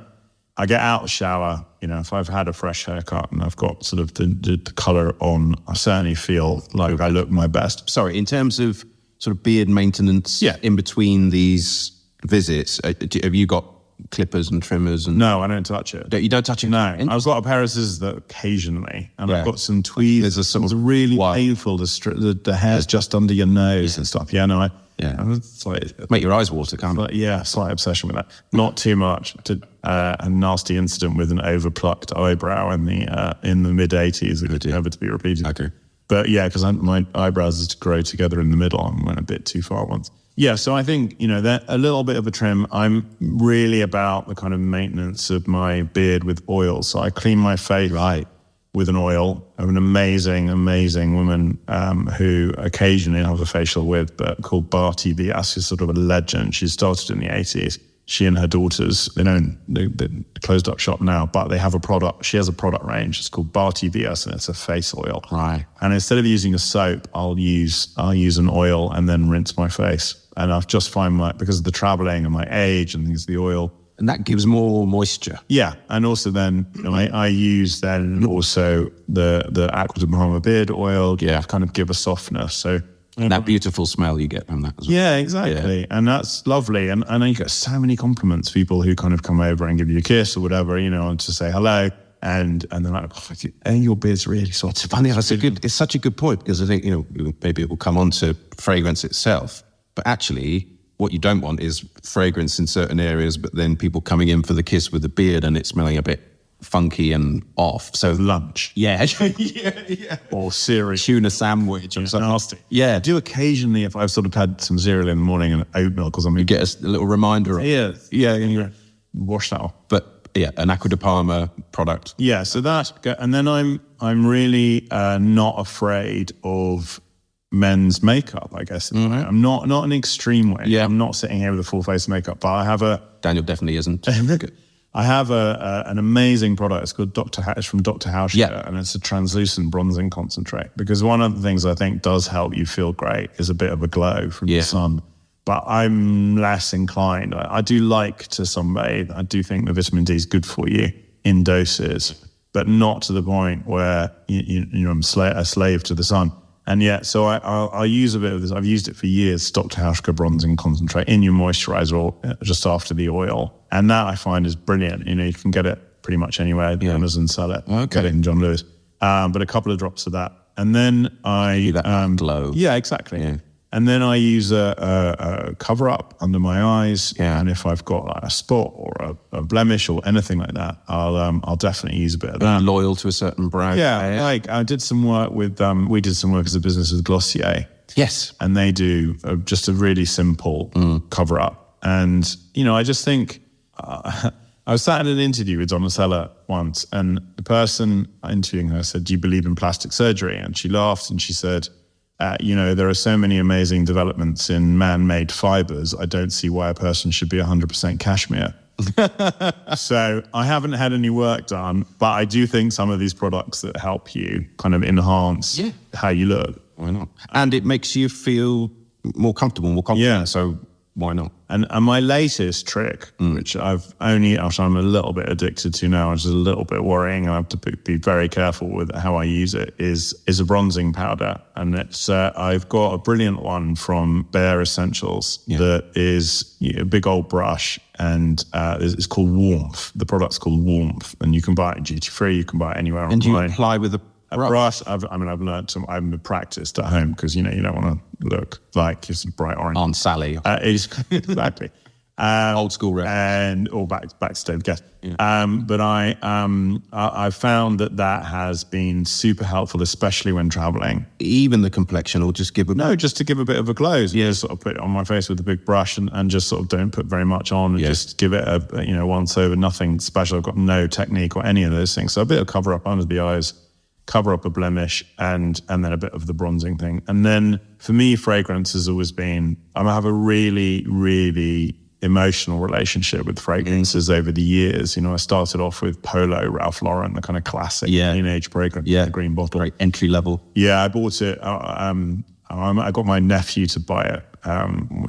Speaker 2: I get out of the shower, if I've had a fresh haircut and I've got sort of the colour on, I certainly feel like I look my best.
Speaker 1: Sorry, in terms of sort of beard maintenance in between these visits, have you got clippers and trimmers?
Speaker 2: No, I don't touch it.
Speaker 1: You don't touch it?
Speaker 2: No. I've got a pair of scissors that occasionally, and I've got some tweezers.
Speaker 1: There's a sort
Speaker 2: it's really painful. The hair's just under your nose and stuff. It's like,
Speaker 1: make your eyes water, can't it?
Speaker 2: Slight obsession with that. Not too much. A nasty incident with an over-plucked eyebrow in the mid-'80s, which never to be repeated.
Speaker 1: Okay.
Speaker 2: But because my eyebrows used to grow together in the middle and went a bit too far once. Yeah, so I think, that a little bit of a trim. I'm really about the kind of maintenance of my beard with oil. So I clean my face with an oil. I have an amazing, amazing woman who occasionally I have a facial with, but called Barti, Vyas, who's sort of a legend. She started in the 80s. She and her daughters, they closed up shop now, but they have a product. She has a product range. It's called Barti Vyas, and it's a face oil.
Speaker 1: Right.
Speaker 2: And instead of using a soap, I'll use an oil and then rinse my face. And I've just find because of the traveling and my age and things, the oil.
Speaker 1: And that gives more moisture.
Speaker 2: Yeah. And also then I use then also the Acqua Parma beard oil to kind of give a softness. So
Speaker 1: that beautiful smell you get from that as well.
Speaker 2: Yeah, exactly. Yeah. And that's lovely. And you get so many compliments, people who kind of come over and give you a kiss or whatever, and to say hello. And they're like, your beard's really soft.
Speaker 1: It's funny, it's such a good point, because I think, maybe it will come on to fragrance itself. But actually, what you don't want is fragrance in certain areas, but then people coming in for the kiss with the beard and it's smelling a bit funky and off. So
Speaker 2: lunch.
Speaker 1: Yeah.
Speaker 2: Or cereal.
Speaker 1: Tuna sandwich or something.
Speaker 2: Nasty.
Speaker 1: Yeah.
Speaker 2: I do occasionally, if I've sort of had some cereal in the morning and oat milk or something.
Speaker 1: You get a little reminder of
Speaker 2: it. Yeah, and you wash that off.
Speaker 1: But an Acqua Parma product.
Speaker 2: Yeah, so that, and then I'm really not afraid of men's makeup, I guess. I'm not an extreme way.
Speaker 1: Yeah.
Speaker 2: I'm not sitting here with a full face of makeup, but I have
Speaker 1: Daniel definitely isn't.
Speaker 2: I have an amazing product. It's called it's from Dr. Haushka, and it's a translucent bronzing concentrate. Because one of the things I think does help you feel great is a bit of a glow from the sun. But I'm less inclined. I do like to sunbathe. I do think the vitamin D is good for you in doses, but not to the point where I'm a slave to the sun. And yet, so I'll use a bit of this. I've used it for years, Dr. Haushka bronzing concentrate in your moisturizer just after the oil. And that I find is brilliant. You can get it pretty much anywhere. Amazon sell it. Get it in John Lewis. But a couple of drops of that. And then
Speaker 1: that glow.
Speaker 2: Yeah, exactly. Yeah. And then I use a cover up under my eyes. Yeah. And if I've got like a spot or a blemish or anything like that, I'll definitely use a bit of that.
Speaker 1: Loyal to a certain brand.
Speaker 2: Yeah. Like I did some work with, we did some work as a business with Glossier.
Speaker 1: Yes.
Speaker 2: And they do just a really simple cover up. And, I just think, I was sat in an interview with Donatella once, and the person interviewing her said, "Do you believe in plastic surgery?" And she laughed and she said, there are so many amazing developments in man-made fibers. I don't see why a person should be 100% cashmere. So I haven't had any work done, but I do think some of these products that help you kind of enhance how you look.
Speaker 1: Why not? And it makes you feel more comfortable, more confident.
Speaker 2: Yeah.
Speaker 1: So why not?
Speaker 2: And my latest trick, which I'm a little bit addicted to now, which is a little bit worrying, I have to be very careful with how I use it, is a bronzing powder. And it's I've got a brilliant one from Bare Essentials that is a big old brush, and it's called Warmth. The product's called Warmth, and you can buy it duty free, you can buy it anywhere online.
Speaker 1: And you apply with a brush?
Speaker 2: I've learned I've practiced at home because, you don't want to look like you're some bright orange.
Speaker 1: Aunt Sally.
Speaker 2: Exactly.
Speaker 1: Old school rep.
Speaker 2: And all back to Dave Guest. Yeah. But I found that has been super helpful, especially when traveling.
Speaker 1: Even the complexion, or just give
Speaker 2: just to give a bit of a glow. Yeah. Sort of put it on my face with a big brush and just sort of don't put very much on. And just give it a once over, nothing special. I've got no technique or any of those things. So a bit of cover up under the eyes, cover up a blemish, and then a bit of the bronzing thing. And then for me, fragrance has always been, I have a really, really emotional relationship with fragrances over the years. I started off with Polo, Ralph Lauren, the kind of classic teenage fragrance, the green bottle.
Speaker 1: Very entry level.
Speaker 2: Yeah, I bought it. I got my nephew to buy it.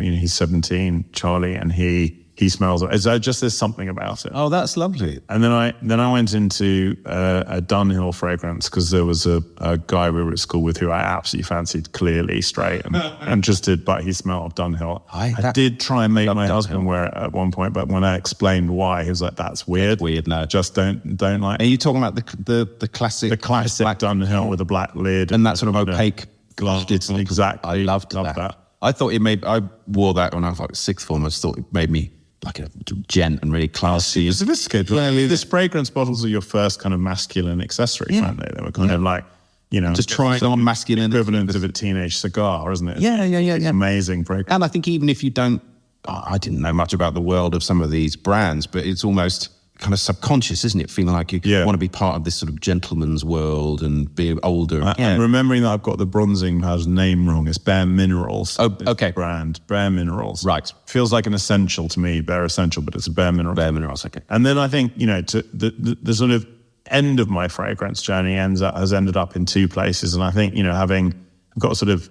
Speaker 2: He's 17, Charlie, and he smells it. There's something about it.
Speaker 1: Oh, that's lovely.
Speaker 2: And then I went into a Dunhill fragrance because there was a guy we were at school with who I absolutely fancied, clearly straight and just did, but he smelled of Dunhill. I did try and make my husband wear it at one point, but when I explained why, he was like, "That's weird.
Speaker 1: That's weird. No,
Speaker 2: just don't like."
Speaker 1: Are you talking about the classic?
Speaker 2: The classic black Dunhill with a black lid
Speaker 1: and that sort of opaque
Speaker 2: glass.
Speaker 1: Exactly. I loved that. I thought I wore that when I was like sixth form. I just thought it made me like a gent and really classy and sophisticated.
Speaker 2: This fragrance bottles are your first kind of masculine accessory, weren't they? They were kind of like,
Speaker 1: just trying on masculine
Speaker 2: equivalent of a teenage cigar, isn't it?
Speaker 1: Yeah.
Speaker 2: It's amazing fragrance.
Speaker 1: And I think even if you don't, I didn't know much about the world of some of these brands, but it's almost kind of subconscious, isn't it? Feeling like you want to be part of this sort of gentleman's world and be older.
Speaker 2: I'm remembering that I've got the bronzing powder's name wrong. It's Bare Minerals.
Speaker 1: Oh, okay.
Speaker 2: Brand, Bare Minerals.
Speaker 1: Right.
Speaker 2: Feels like an essential to me, Bare Essential, but it's a Bare Minerals.
Speaker 1: Bare Minerals, okay.
Speaker 2: And then I think, to the sort of end of my fragrance journey has ended up in two places. And I think, I've got sort of,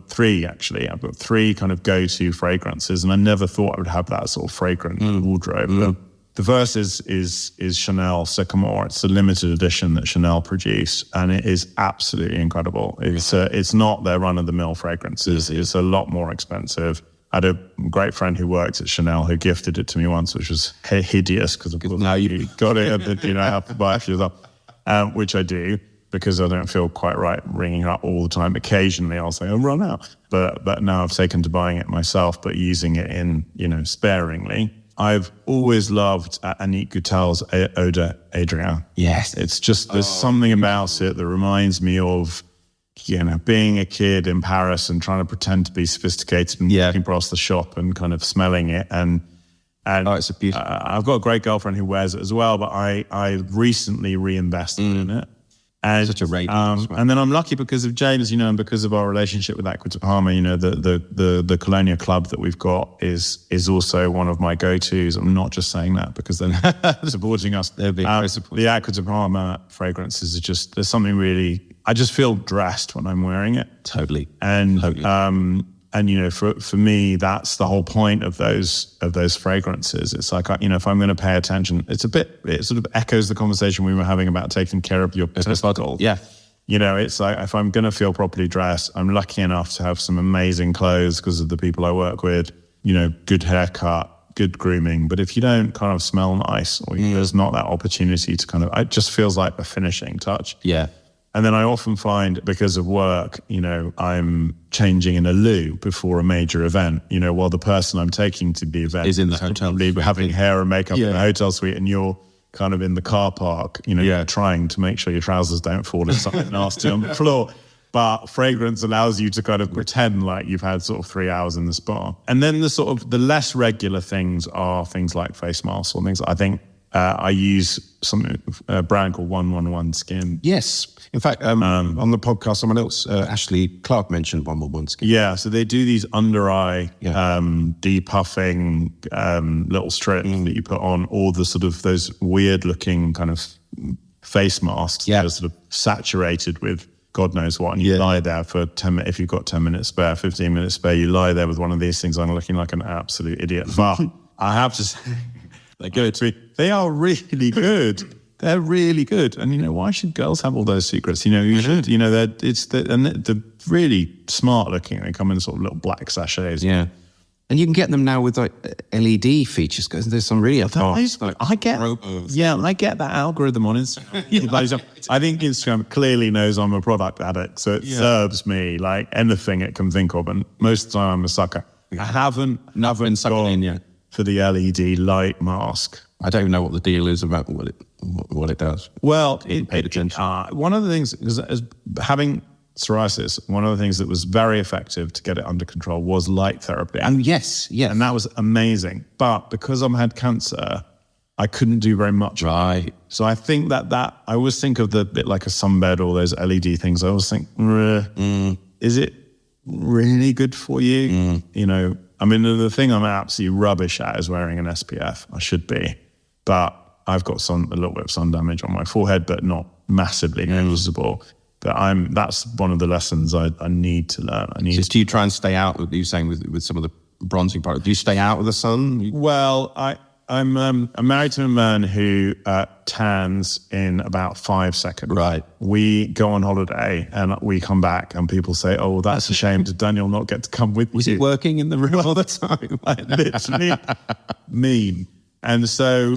Speaker 2: three actually. I've got three kind of go-to fragrances, and I never thought I would have that sort of fragrant wardrobe. The first is Chanel Sycamore. It's a limited edition that Chanel produced, and it is absolutely incredible. It's not their run-of-the-mill fragrances. It's a lot more expensive. I had a great friend who worked at Chanel who gifted it to me once, which was hideous because of course now you got it, and I have to buy a few of them, which I do because I don't feel quite right ringing up all the time. Occasionally I'll say, "I'll run out," but now I've taken to buying it myself, but using it in sparingly. I've always loved Annick Goutal's Eau D'Hadrien.
Speaker 1: Yes.
Speaker 2: It's just, there's something about it that reminds me of, being a kid in Paris and trying to pretend to be sophisticated and walking across the shop and kind of smelling it. And
Speaker 1: it's a beautiful.
Speaker 2: I've got a great girlfriend who wears it as well, but I recently reinvested in it. And,
Speaker 1: such a rating.
Speaker 2: And then I'm lucky because of James, and because of our relationship with Acqua Parma, the Colonia club that we've got is also one of my go-tos. I'm not just saying that because they're supporting us.
Speaker 1: They're being very supportive.
Speaker 2: The Acqua Parma fragrances are just, there's something really, I just feel dressed when I'm wearing it.
Speaker 1: Totally.
Speaker 2: And for me, that's the whole point of those fragrances. It's like, if I'm going to pay attention, it sort of echoes the conversation we were having about taking care of your testicles.
Speaker 1: Yeah.
Speaker 2: It's like, if I'm going to feel properly dressed, I'm lucky enough to have some amazing clothes because of the people I work with, good haircut, good grooming. But if you don't kind of smell nice, or there's not that opportunity to it just feels like a finishing touch.
Speaker 1: Yeah.
Speaker 2: And then I often find, because of work, I'm changing in a loo before a major event, while the person I'm taking to the event
Speaker 1: is in the hotel,
Speaker 2: having hair and makeup in the hotel suite, and you're kind of in the car park, trying to make sure your trousers don't fall in something nasty on the floor. But fragrance allows you to kind of pretend like you've had sort of 3 hours in the spa. And then the less regular things are things like face masks or things. I think I use a brand called 111 Skin.
Speaker 1: Yes. In fact, on the podcast, someone else, Ashley Clark, mentioned 111 Skin.
Speaker 2: Yeah, so they do these under-eye depuffing little strips that you put on, or the sort of those weird-looking kind of face masks that are sort of saturated with God knows what, and you lie there for 10 minutes. If you've got 10 minutes spare, 15 minutes spare, you lie there with one of these things on, looking like an absolute idiot. But I have to say, they're good. They are really good. They're really good. And, why should girls have all those secrets? You should. They're really smart looking. They come in sort of little black sachets.
Speaker 1: Yeah. And you can get them now with like LED features, because there's some really advanced.
Speaker 2: I get that algorithm on Instagram. I think Instagram clearly knows I'm a product addict, so it serves me like anything it can think of. And most of the time I'm a sucker. I haven't gone for the LED light mask.
Speaker 1: I don't even know what the deal is about what it does.
Speaker 2: Well,
Speaker 1: paid attention.
Speaker 2: One of the things is having psoriasis, one of the things that was very effective to get it under control was light therapy.
Speaker 1: And yes.
Speaker 2: And that was amazing. But because I've had cancer, I couldn't do very much.
Speaker 1: Right.
Speaker 2: So I think that I always think of the bit like a sunbed or those LED things. I always think, is it really good for you? The thing I'm absolutely rubbish at is wearing an SPF. I should be. But I've got a little bit of sun damage on my forehead, but not massively visible. But that's one of the lessons I need to learn.
Speaker 1: Do you try and stay out, you saying with some of the bronzing products, do you stay out of the sun?
Speaker 2: Well, I'm married to a man who tans in about 5 seconds.
Speaker 1: Right.
Speaker 2: We go on holiday and we come back and people say, oh, that's a shame. Did Daniel not get to come with you?
Speaker 1: Was he working in the room all the time?
Speaker 2: Literally mean. And so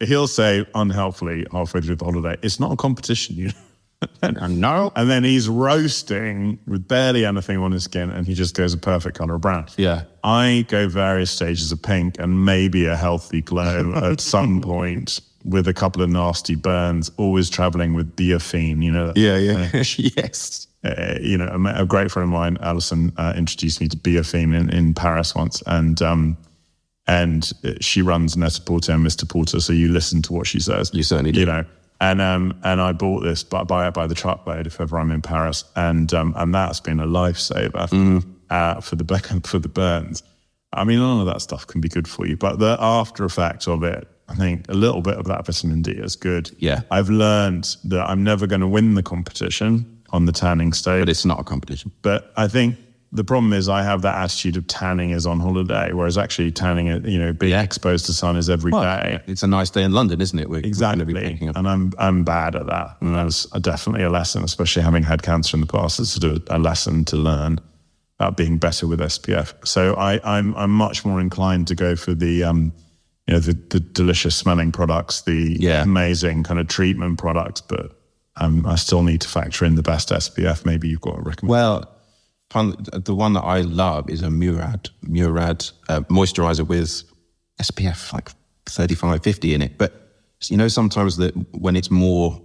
Speaker 2: he'll say unhelpfully halfway through the holiday, it's not a competition,
Speaker 1: No.
Speaker 2: And then he's roasting with barely anything on his skin, and he just goes a perfect color of brown.
Speaker 1: Yeah.
Speaker 2: I go various stages of pink and maybe a healthy glow at some point with a couple of nasty burns, always traveling with Biafine,
Speaker 1: Yes.
Speaker 2: A great friend of mine, Alison, introduced me to Biafine in Paris once, and she runs Net-a-Porter and Mr. Porter, so you listen to what she says.
Speaker 1: You certainly do.
Speaker 2: And I bought this, buy it by the truckload if ever I'm in Paris, and that's been a lifesaver for the burns. I mean, none of that stuff can be good for you, but the after effect of it, I think a little bit of that vitamin D is good.
Speaker 1: Yeah,
Speaker 2: I've learned that I'm never going to win the competition on the tanning stage,
Speaker 1: but it's not a competition.
Speaker 2: But I think the problem is I have that attitude of tanning is on holiday, whereas actually tanning, being exposed to sun is every day.
Speaker 1: It's a nice day in London, isn't it?
Speaker 2: Exactly. And I'm bad at that. And that's definitely a lesson, especially having had cancer in the past. It's sort of a lesson to learn about being better with SPF. So I'm much more inclined to go for the delicious smelling products, the amazing kind of treatment products, but I still need to factor in the best SPF. Maybe you've got a recommendation.
Speaker 1: Well, the one that I love is a Murad moisturizer with SPF like 35, 50 in it. But sometimes that when it's more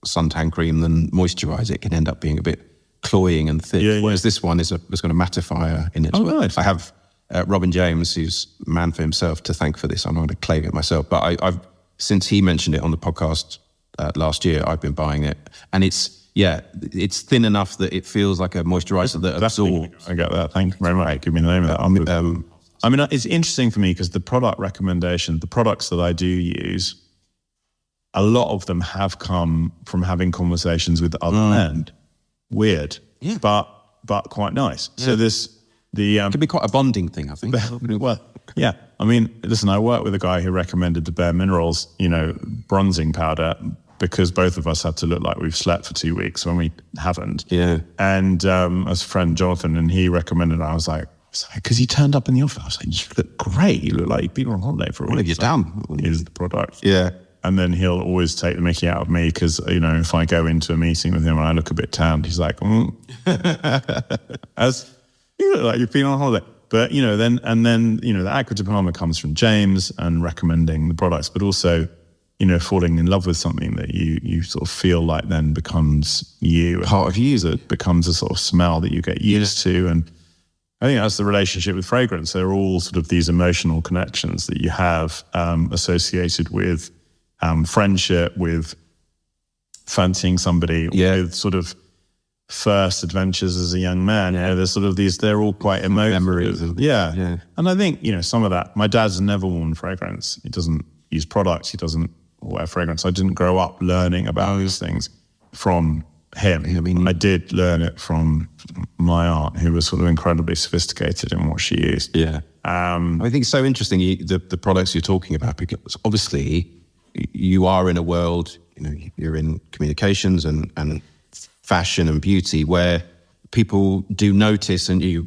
Speaker 1: suntan cream than moisturizer, it can end up being a bit cloying and thick. Whereas this one has got a mattifier in it.
Speaker 2: Oh, right.
Speaker 1: I have Robin James, who's a man for himself, to thank for this. I'm not going to claim it myself, but I've since he mentioned it on the podcast last year. I've been buying it, and it's thin enough that it feels like a moisturizer that absorbs.
Speaker 2: I get that. Thank you very much. Give me the name of that. I mean, it's interesting for me because the product recommendation, the products that I do use, a lot of them have come from having conversations with other men. Weird, but quite nice. Yeah. So it
Speaker 1: could be quite a bonding thing, I think.
Speaker 2: Well, yeah. I mean, listen, I worked with a guy who recommended the Bare Minerals, bronzing powder, because both of us had to look like we've slept for 2 weeks when we haven't. Yeah. And as a friend, Jonathan, and he recommended it. I was like, because he turned up in the office, I was like, you look great. You look like you've been on holiday for a week.
Speaker 1: What have you done?
Speaker 2: Here's the product.
Speaker 1: Yeah.
Speaker 2: And then he'll always take the mickey out of me because, if I go into a meeting with him and I look a bit tanned, he's like, as you look like you've been on holiday. But, then the Acqua di Parma comes from James and recommending the products, but also, falling in love with something that you sort of feel like then becomes you.
Speaker 1: Part of you.
Speaker 2: It becomes a sort of smell that you get used to. And I think that's the relationship with fragrance. They're all sort of these emotional connections that you have associated with friendship, with fancying somebody, with sort of first adventures as a young man. There's sort of they're all quite emotive.
Speaker 1: Memories.
Speaker 2: Yeah. And I think, some of that, my dad's never worn fragrance. He doesn't use products. He doesn't wear fragrance. I didn't grow up learning about those things from him. I mean, I did learn it from my aunt, who was sort of incredibly sophisticated in what she used.
Speaker 1: Yeah. I think it's so interesting, the products you're talking about, because obviously you are in a world, you're in communications and fashion and beauty where people do notice, and you're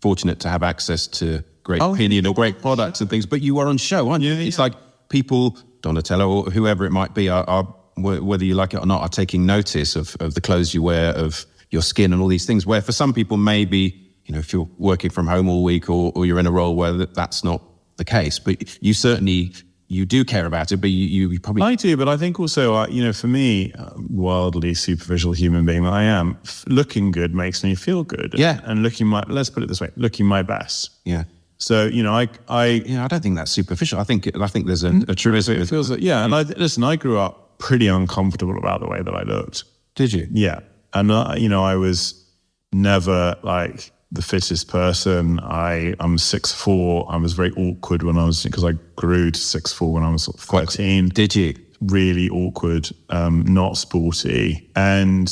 Speaker 1: fortunate to have access to great opinion or great products and things, but you are on show, aren't you? It's like people, Donatello or whoever it might be, are whether you like it or not, are taking notice of the clothes you wear, of your skin and all these things, where for some people maybe, if you're working from home all week or you're in a role where that's not the case, but you certainly... You do care about it, but you probably...
Speaker 2: I do, but I think also, for me, wildly superficial human being that I am, looking good makes me feel good.
Speaker 1: Yeah.
Speaker 2: And let's put it this way, looking my best.
Speaker 1: Yeah.
Speaker 2: So, I
Speaker 1: don't think that's superficial. I think there's a truth.
Speaker 2: It feels like, yeah. And I grew up pretty uncomfortable about the way that I looked.
Speaker 1: Did you?
Speaker 2: Yeah. And, I was never like the fittest person. I'm 6'4". I was very awkward because I grew to 6'4" when I was sort of 13.
Speaker 1: Did you?
Speaker 2: Really awkward, not sporty. And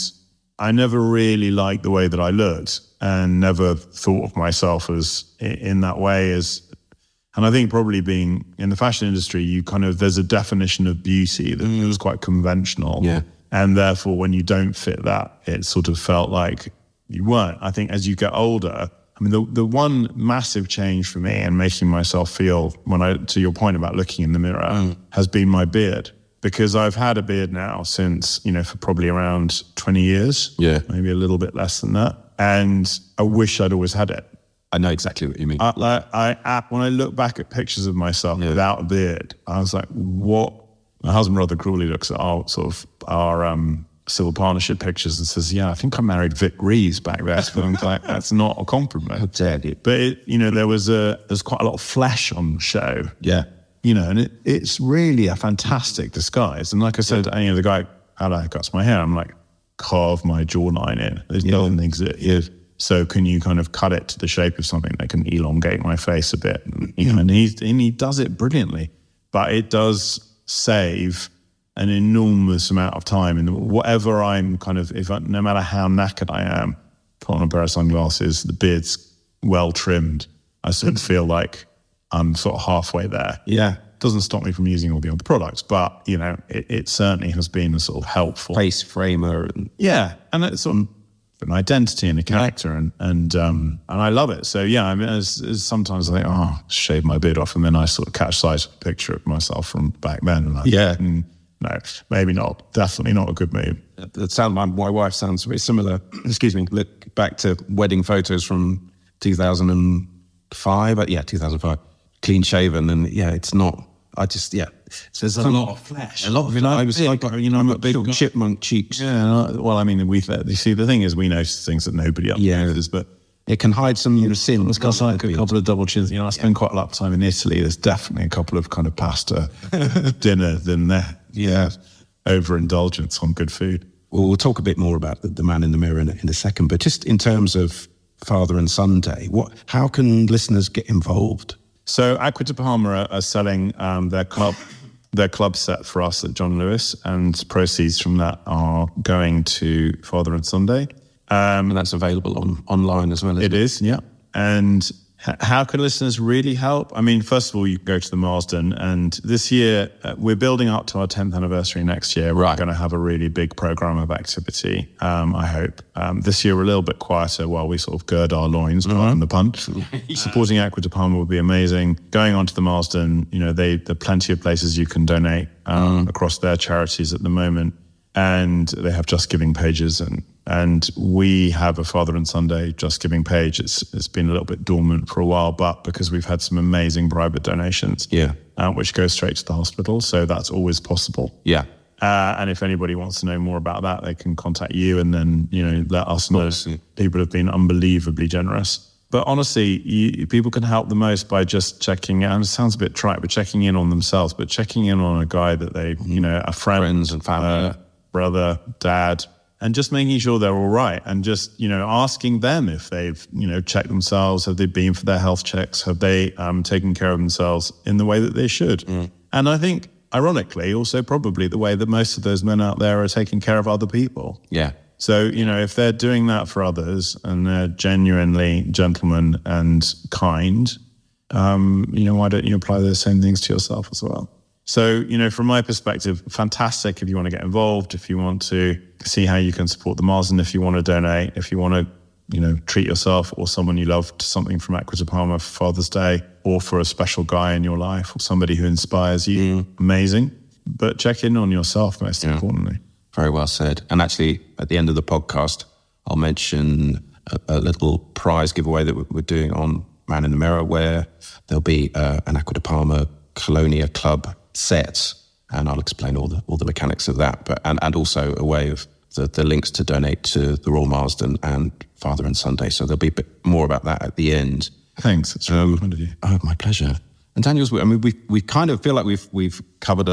Speaker 2: I never really liked the way that I looked and never thought of myself as in that way and I think probably being in the fashion industry, there's a definition of beauty that was quite conventional.
Speaker 1: Yeah.
Speaker 2: And therefore, when you don't fit that, it sort of felt like you weren't. I think as you get older, I mean, the one massive change for me and making myself feel, to your point about looking in the mirror, has been my beard. Because I've had a beard now since, for probably around 20 years.
Speaker 1: Yeah.
Speaker 2: Maybe a little bit less than that. And I wish I'd always had it.
Speaker 1: I know exactly what you mean.
Speaker 2: When I look back at pictures of myself without a beard, I was like, what? My husband rather cruelly looks at our civil partnership pictures and says, I think I married Vic Reeves back there. So I'm like, that's not a compliment.
Speaker 1: How dare you?
Speaker 2: But there's quite a lot of flesh on show.
Speaker 1: Yeah.
Speaker 2: And it's really a fantastic disguise. And like I said, the guy, how do I cut my hair? I'm like, carve my jawline in. There's nothing exist. So can you kind of cut it to the shape of something that can elongate my face a bit? And he does it brilliantly. But it does save an enormous amount of time in whatever I'm no matter how knackered I am, put on a pair of sunglasses, the beard's well trimmed, I sort of feel like I'm sort of halfway there.
Speaker 1: Yeah.
Speaker 2: Doesn't stop me from using all the other products, but it certainly has been a sort of helpful
Speaker 1: face framer.
Speaker 2: And it's sort of an identity and a character, and I love it. So I mean, as sometimes I think, shave my beard off, and then I sort of catch sight of a picture of myself from back then, and no, maybe not. Definitely not a good move.
Speaker 1: My wife sounds very similar. Excuse me. Look back to wedding photos from 2005. 2005. Clean shaven, and it's not. There's a lot of flesh.
Speaker 2: A lot of it. I was like,
Speaker 1: I'm a big chipmunk cheeks.
Speaker 2: Yeah. Well, I mean, you see, the thing is, we notice things that nobody else notices, but
Speaker 1: it can hide some sins.
Speaker 2: It's got like a couple of double chins. I spend quite a lot of time in Italy. There's definitely a couple of kind of pasta dinner than there.
Speaker 1: Yeah.
Speaker 2: overindulgence on good food.
Speaker 1: Well, we'll talk a bit more about the man in the mirror in a second, but just in terms of Father and Son Day, how can listeners get involved?
Speaker 2: So Acqua di Parma are selling their club set for us at John Lewis, and proceeds from that are going to Father and Son Day.
Speaker 1: And that's available online as well, isn't it?
Speaker 2: It is, yeah. And how can listeners really help? I mean, first of all, you can go to the Marsden, and this year we're building up to our 10th anniversary next year. We're going to have a really big program of activity, I hope. This year we're a little bit quieter while we sort of gird our loins, pardon the pun. Supporting Acqua di Parma would be amazing. Going on to the Marsden, there are plenty of places you can donate across their charities at the moment. And they have Just Giving pages, and we have a Father and Son Day Just Giving page. It's been a little bit dormant for a while, but because we've had some amazing private donations, which go straight to the hospital, so that's always possible.
Speaker 1: Yeah.
Speaker 2: And if anybody wants to know more about that, they can contact you, and then let us know. People have been unbelievably generous. But honestly, people can help the most by just checking in. It sounds a bit trite, but checking in on themselves, but checking in on a guy that they, a friends
Speaker 1: and family.
Speaker 2: Brother, dad, and just making sure they're all right, and just, asking them if they've, checked themselves, have they been for their health checks, have they taken care of themselves in the way that they should. And I think, ironically, also probably the way that most of those men out there are taking care of other people.
Speaker 1: Yeah.
Speaker 2: So, if they're doing that for others and they're genuinely gentlemen and kind, why don't you apply those same things to yourself as well? So, from my perspective, fantastic if you want to get involved, if you want to see how you can support the Marsden, if you want to donate, if you want to, treat yourself or someone you love to something from Acqua di Parma for Father's Day, or for a special guy in your life or somebody who inspires you. Amazing. But check in on yourself, most importantly.
Speaker 1: Very well said. And actually, at the end of the podcast, I'll mention a little prize giveaway that we're doing on Man in the Mirror, where there'll be an Acqua di Parma Colonia Club set, and I'll explain all the mechanics of that, but and also a way of the links to donate to the Royal Marsden and Father and Son Day. So there'll be a bit more about that at the end.
Speaker 2: Thanks. It's really kind of you.
Speaker 1: Oh, my pleasure. And Daniel's, I mean, we kind of feel like we've covered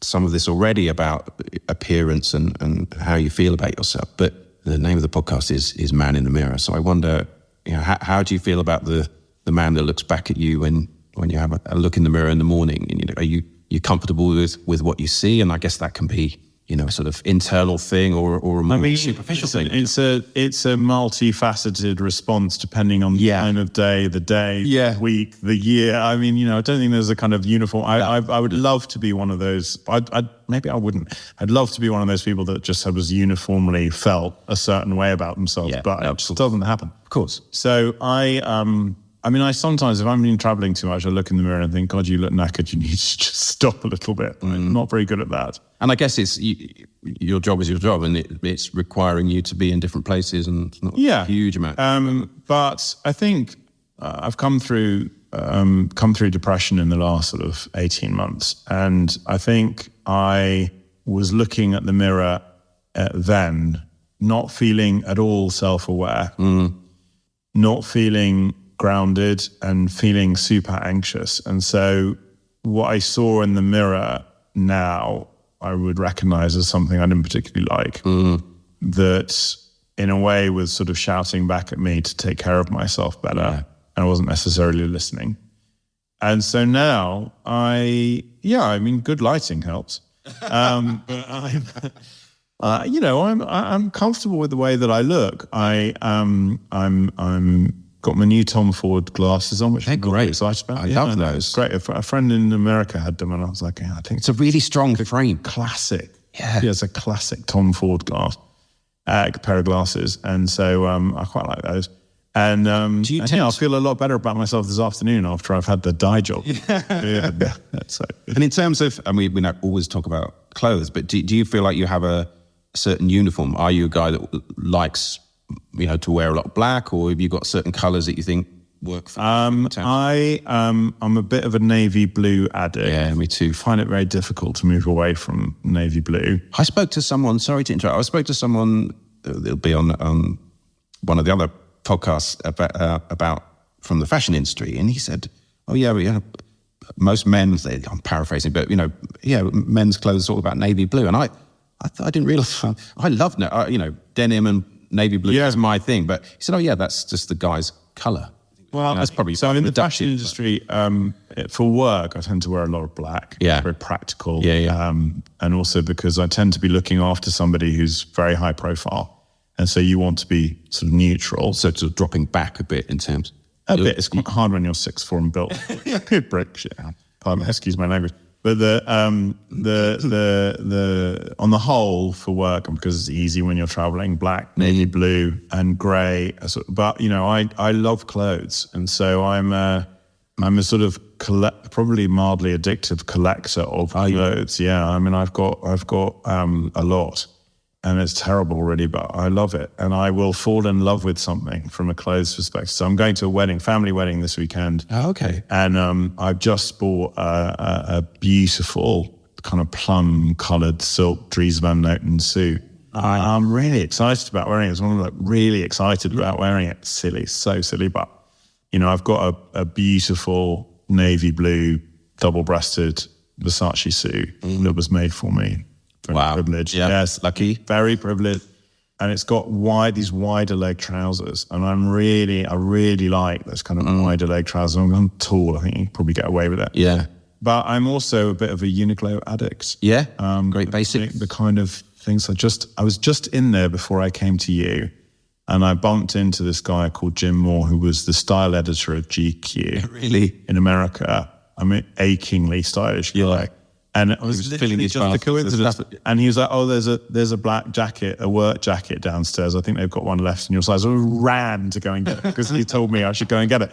Speaker 1: some of this already about appearance and how you feel about yourself, but the name of the podcast is Man in the Mirror. So I wonder, how do you feel about the man that looks back at you when you have a look in the mirror in the morning? And are you comfortable with what you see? And I guess that can be, a sort of internal thing or a more superficial thing.
Speaker 2: It's a multifaceted response depending on the time of day, the week, the year. I mean, I don't think there's a kind of uniform. I would love to be one of those. Maybe I wouldn't. I'd love to be one of those people that just was uniformly felt a certain way about themselves, but it just doesn't happen.
Speaker 1: Of course.
Speaker 2: So I sometimes, if I'm been traveling too much, I look in the mirror and think, God, you look knackered. You need to just stop a little bit. I'm not very good at that.
Speaker 1: And I guess your job is your job, and it's requiring you to be in different places, and it's not a huge amount.
Speaker 2: But I think I've come through depression in the last sort of 18 months. And I think I was looking at the mirror then, not feeling at all self-aware, not feeling grounded, and feeling super anxious. And so what I saw in the mirror now, I would recognize as something I didn't particularly like, that in a way was sort of shouting back at me to take care of myself better. And I wasn't necessarily listening. And so now good lighting helps. But I'm comfortable with the way that I look. I'm got my new Tom Ford glasses on, which
Speaker 1: they're
Speaker 2: I'm
Speaker 1: great.
Speaker 2: Excited about.
Speaker 1: I love those.
Speaker 2: Great. A friend in America had them, and I was like, I think
Speaker 1: it's a really strong frame.
Speaker 2: Classic.
Speaker 1: Yeah,
Speaker 2: it's a classic Tom Ford pair of glasses, and so I quite like those. And I feel a lot better about myself this afternoon after I've had the dye job. So.
Speaker 1: And in terms of, we don't always talk about clothes, but do you feel like you have a certain uniform? Are you a guy that likes, to wear a lot of black, or have you got certain colours that you think work for
Speaker 2: I'm a bit of a navy blue addict.
Speaker 1: Yeah, me too.
Speaker 2: I find it very difficult to move away from navy blue.
Speaker 1: I spoke to someone, sorry to interrupt, it'll be on one of the other podcasts about from the fashion industry, and he said, most men's, I'm paraphrasing, but men's clothes are all about navy blue, and I didn't realise. I love, denim and navy blue is my thing. But he said, oh, yeah, that's just the guy's colour.
Speaker 2: Well,
Speaker 1: that's probably
Speaker 2: so in the fashion industry, for work, I tend to wear a lot of black.
Speaker 1: Yeah.
Speaker 2: Very practical.
Speaker 1: Yeah.
Speaker 2: And also because I tend to be looking after somebody who's very high profile. And so you want to be sort of neutral.
Speaker 1: So sort of dropping back a bit in terms.
Speaker 2: A bit. It's quite hard when you're 6'4" and built. Brick shit. Pardon, excuse my language. But the on the whole for work, because it's easy when you're traveling, black, navy blue, and grey. But I love clothes, and so I'm a sort of probably mildly addictive collector of clothes. Yeah, I mean I've got a lot. And it's terrible, really, but I love it. And I will fall in love with something from a clothes perspective. So I'm going to a family wedding this weekend.
Speaker 1: Oh, okay.
Speaker 2: And I've just bought a beautiful kind of plum-coloured silk Dries Van Noten suit. I'm really excited about wearing it. I'm really excited about wearing it. Silly, so silly. But, I've got a beautiful navy blue, double-breasted Versace suit that was made for me.
Speaker 1: Wow.
Speaker 2: Privileged.
Speaker 1: Yeah.
Speaker 2: Yes.
Speaker 1: Lucky.
Speaker 2: Very privileged. And it's got these wider leg trousers. And I really like those kind of wider leg trousers. I'm tall. I think you can probably get away with it.
Speaker 1: Yeah.
Speaker 2: But I'm also a bit of a Uniqlo addict.
Speaker 1: Yeah. Great basic.
Speaker 2: The kind of things I was just in there before I came to you. And I bumped into this guy called Jim Moore, who was the style editor of GQ.
Speaker 1: Really?
Speaker 2: In America. I mean, achingly stylish guy. And it was literally just a coincidence. And he was like, oh, there's a black jacket, a work jacket downstairs. I think they've got one left in your size. I ran to go and get it because he told me I should go and get it.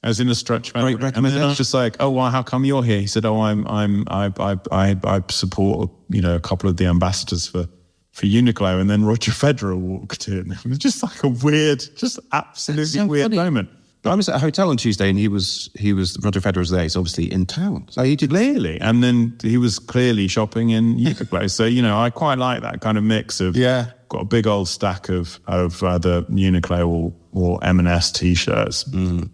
Speaker 2: I was in a stretch.
Speaker 1: Great recommendation.
Speaker 2: And then I was just like, oh, well, how come you're here? He said, oh, I support, a couple of the ambassadors for Uniqlo. And then Roger Federer walked in. It was just like a weird, just absolutely weird moment.
Speaker 1: I was at a hotel on Tuesday, and he was Roger Federer was there. He's obviously in town, so he did
Speaker 2: clearly. And then he was clearly shopping in Uniqlo. So I quite like that kind of mix of got a big old stack of either Uniqlo or M&S t-shirts.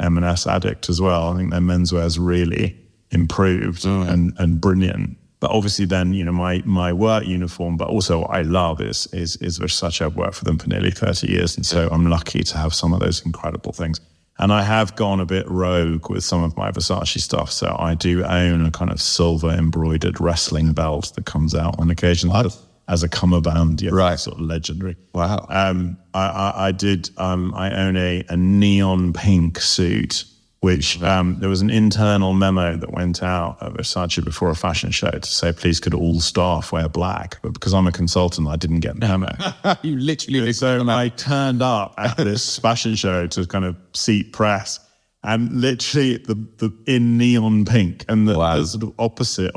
Speaker 2: M&S addict as well. I think their menswear is really improved and brilliant. But obviously, then my work uniform, but also what I love is Versace. I've worked for them for nearly 30 years, and so I'm lucky to have some of those incredible things. And I have gone a bit rogue with some of my Versace stuff. So I do own a kind of silver embroidered wrestling belt that comes out on occasion as a cummerbund. Right. Sort of legendary.
Speaker 1: Wow.
Speaker 2: I own a neon pink suit, which there was an internal memo that went out at Versace before a fashion show to say, please could all staff wear black. But because I'm a consultant, I didn't get the memo.
Speaker 1: You literally...
Speaker 2: So I turned up at this fashion show to kind of seat press, and literally the in neon pink, and the sort of opposite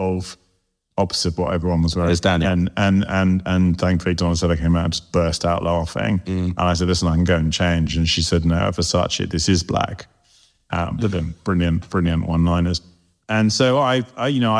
Speaker 2: what everyone was wearing. And thankfully Donna said I came out and just burst out laughing. And I said, listen, I can go and change. And she said, no, Versace, this is black. Brilliant one-liners. And so I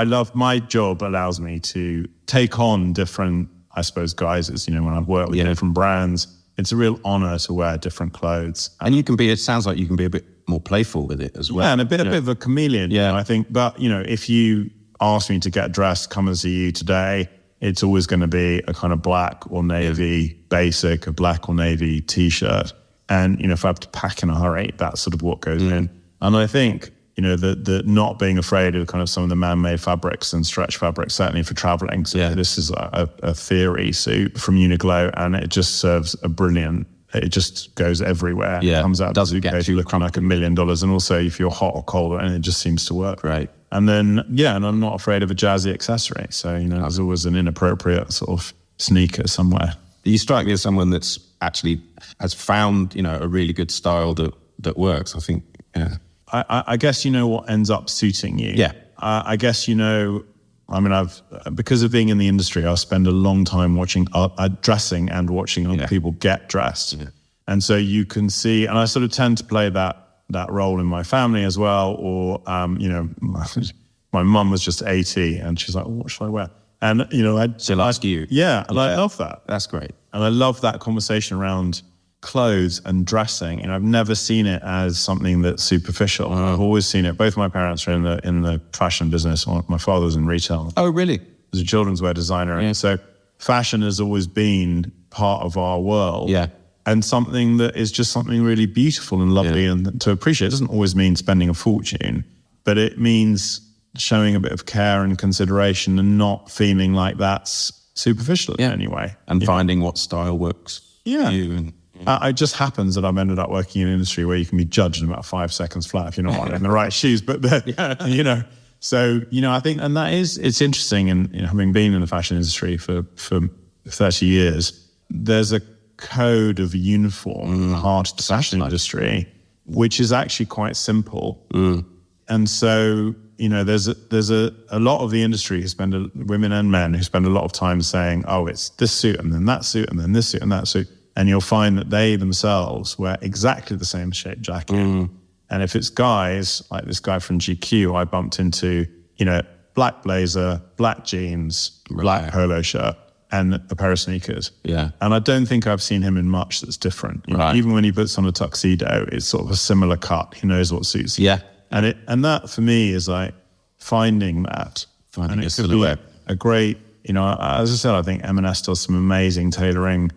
Speaker 2: love my job allows me to take on different, I suppose, guises. When I've worked with different brands, it's a real honor to wear different clothes.
Speaker 1: And it sounds like you can be a bit more playful with it as well.
Speaker 2: Yeah, and a bit of a chameleon. Yeah, I think. But if you ask me to get dressed, come and see you today, it's always going to be a kind of black or navy basic, a black or navy t-shirt. And, if I have to pack in a hurry, that's sort of what goes in. And I think, the not being afraid of kind of some of the man-made fabrics and stretch fabrics, certainly for traveling. So this is a theory suit from Uniqlo, and it just serves it just goes everywhere. Yeah. It comes out of the suitcase, you look like $1 million. And also if you're hot or cold, and it just seems to work.
Speaker 1: Right.
Speaker 2: And then, and I'm not afraid of a jazzy accessory. So, there's always an inappropriate sort of sneaker somewhere.
Speaker 1: You strike me as someone that's actually has found, a really good style that works. I think,
Speaker 2: I guess what ends up suiting you.
Speaker 1: Yeah.
Speaker 2: I guess I've because of being in the industry, I spend a long time watching dressing and watching other people get dressed, and so you can see. And I sort of tend to play that role in my family as well. Or my mum was just 80, and she's like, "What should I wear?" And
Speaker 1: she'll ask you.
Speaker 2: Yeah, and I love that.
Speaker 1: That's great.
Speaker 2: And I love that conversation around clothes and dressing. I've never seen it as something that's superficial. I've always seen it. Both my parents are in the fashion business. My father was in retail.
Speaker 1: Oh, really?
Speaker 2: He was a children's wear designer. Yeah. And so fashion has always been part of our world.
Speaker 1: Yeah.
Speaker 2: And something that is just something really beautiful and lovely and to appreciate. It doesn't always mean spending a fortune, but it means showing a bit of care and consideration and not feeling like that's superficial in any way.
Speaker 1: And finding what style works for you. And,
Speaker 2: it just happens that I've ended up working in an industry where you can be judged in about 5 seconds flat if you're not in the right shoes. But, you know, so, you know, I think, and that is, it's interesting. And, you know, having been in the fashion industry for 30 years, there's a code of uniform heart to the fashion industry, which is actually quite simple. And so, you know, there's a lot of the industry women and men who spend a lot of time saying, oh, it's this suit and then that suit and then this suit and that suit. And you'll find that they themselves wear exactly the same shaped jacket. And if it's guys, like this guy from GQ, I bumped into, you know, black blazer, black jeans, black polo shirt, and a pair of sneakers.
Speaker 1: Yeah.
Speaker 2: And I don't think I've seen him in much that's different. You know, even when he puts on a tuxedo, it's sort of a similar cut. He knows what suits him.
Speaker 1: Yeah.
Speaker 2: And that for me is like finding
Speaker 1: a silhouette.
Speaker 2: A great, you know, as I said, I think M&S does some amazing tailoring,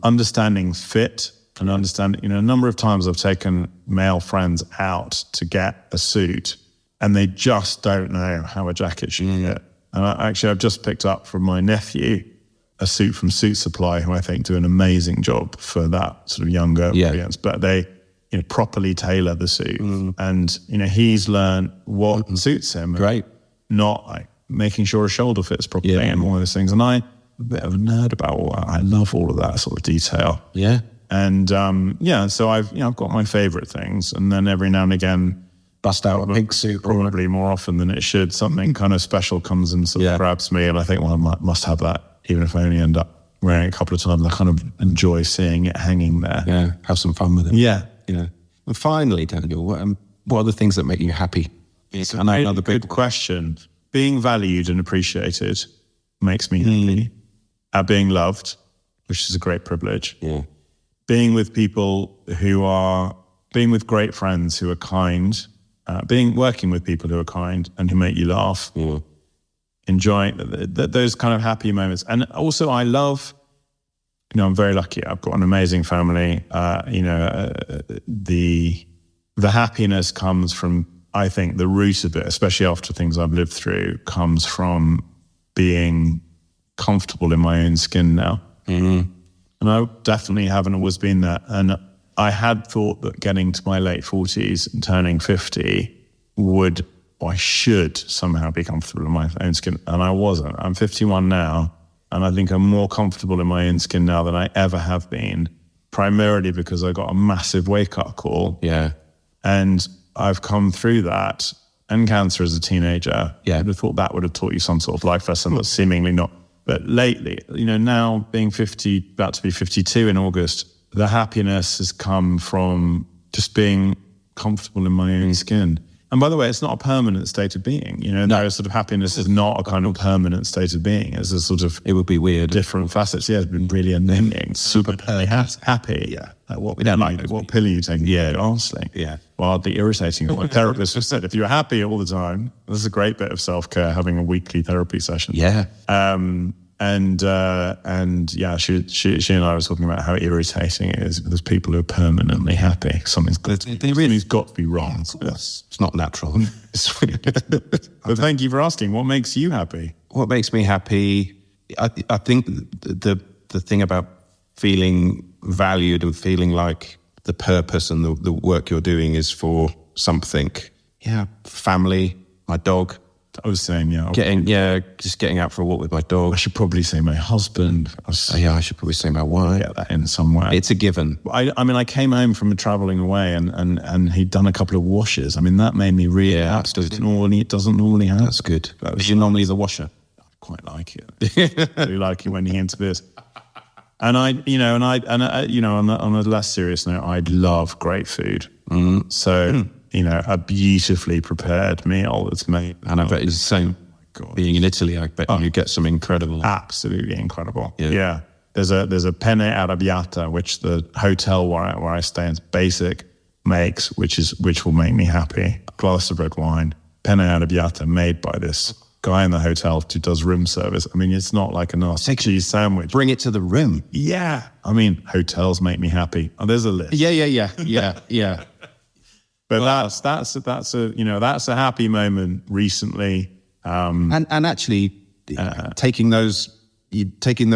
Speaker 2: understanding fit and understanding, you know, a number of times I've taken male friends out to get a suit and they just don't know how a jacket should fit. And I've just picked up from my nephew a suit from Suit Supply, who I think do an amazing job for that sort of younger audience, but they, you know, properly tailor the suit. And, you know, he's learned what suits him.
Speaker 1: Great.
Speaker 2: Not like making sure a shoulder fits properly and all those things. And I'm a bit of a nerd about all that. I love all of that sort of detail.
Speaker 1: Yeah.
Speaker 2: And so I've got my favorite things. And then every now and again,
Speaker 1: bust out a pink suit.
Speaker 2: Probably more often than it should. Something kind of special comes and sort of grabs me. And I think, well, I must have that. Even if I only end up wearing it a couple of times, I kind of enjoy seeing it hanging there.
Speaker 1: Yeah. Have some fun with it.
Speaker 2: Yeah.
Speaker 1: Yeah. And finally, Daniel, what are the things that make you happy?
Speaker 2: It's another big question. Being valued and appreciated makes me happy. Being loved, which is a great privilege.
Speaker 1: Yeah.
Speaker 2: Being with people being with great friends who are kind, working with people who are kind and who make you laugh.
Speaker 1: Yeah.
Speaker 2: Enjoying those kind of happy moments. And also I love, you know, I'm very lucky. I've got an amazing family. The happiness comes from, I think the root of it, especially after things I've lived through, comes from being comfortable in my own skin now. And I definitely haven't always been that. And I had thought that getting to my late 40s and turning 50 I should somehow be comfortable in my own skin. And I wasn't. I'm 51 now. And I think I'm more comfortable in my own skin now than I ever have been, primarily because I got a massive wake-up call.
Speaker 1: Yeah.
Speaker 2: And I've come through that and cancer as a teenager.
Speaker 1: Yeah.
Speaker 2: I'd have thought that would have taught you some sort of life lesson, but seemingly not. But lately, you know, now being 50, about to be 52 in August, the happiness has come from just being comfortable in my own skin. And by the way, it's not a permanent state of being. You know, no. Sort of happiness is not a kind of permanent state of being. It's a sort of,
Speaker 1: it would be weird.
Speaker 2: Different facets. Yeah, it's been really annoying. Super happy. Yeah. Like what, we don't like what pill are you taking? Yeah, honestly. Yeah. Wildly irritating. My therapist just said, if you're happy all the time, this is a great bit of self-care, having a weekly therapy session.
Speaker 1: Yeah.
Speaker 2: And yeah, she and I were talking about how irritating it is with people who are permanently happy. Something's got to be wrong.
Speaker 1: It's not natural.
Speaker 2: But thank you for asking. What makes you happy?
Speaker 1: What makes me happy? I think the thing about feeling valued and feeling like the purpose and the work you're doing is for something. Yeah, family, my dog.
Speaker 2: I was saying,
Speaker 1: just getting out for a walk with my dog.
Speaker 2: I should probably say my husband.
Speaker 1: I should probably say my wife.
Speaker 2: Get that in some way.
Speaker 1: It's a given.
Speaker 2: I mean, I came home from traveling away and he'd done a couple of washes. I mean, that made me really happy. It doesn't normally happen.
Speaker 1: That's good. Is you normally the washer?
Speaker 2: I quite like it. I really like it when he interferes. And on a less serious note, I love great food. So. You know, a beautifully prepared meal that's made.
Speaker 1: And I bet it's the same. Oh my God. Being in Italy, I bet you get some incredible.
Speaker 2: Absolutely incredible. Yeah. There's a penne arrabbiata, which the hotel where I stay in Basic makes, which will make me happy. Glass of red wine, penne arrabbiata made by this guy in the hotel who does room service. I mean, it's not like a nasty cheese sandwich.
Speaker 1: Bring it to the room.
Speaker 2: Yeah. I mean, hotels make me happy. Oh, there's a list.
Speaker 1: Yeah.
Speaker 2: But that's a happy moment recently.
Speaker 1: And actually, taking those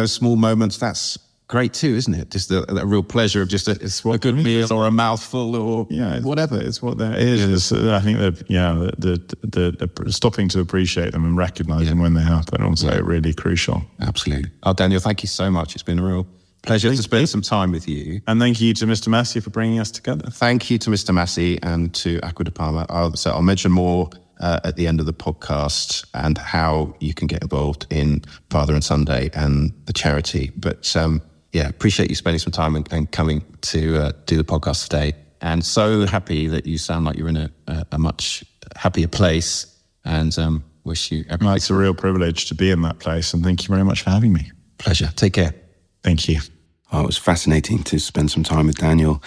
Speaker 1: small moments, that's great too, isn't it? Just a real pleasure of just a good meal or a mouthful or whatever.
Speaker 2: It's what that is. I think that the stopping to appreciate them and recognizing when they happen also really crucial.
Speaker 1: Absolutely. Oh, Daniel, thank you so much. It's been a real pleasure to spend some time with you.
Speaker 2: And thank you to Mr. Massey for bringing us together.
Speaker 1: Thank you to Mr. Massey and to Acqua di Parma. I'll mention more at the end of the podcast and how you can get involved in Father and Sunday and the charity. But appreciate you spending some time and coming to do the podcast today. And so happy that you sound like you're in a much happier place, and wish you everything.
Speaker 2: It's a real privilege to be in that place, and thank you very much for having me.
Speaker 1: Pleasure. Take care.
Speaker 2: Thank you.
Speaker 1: Oh, it was fascinating to spend some time with Daniel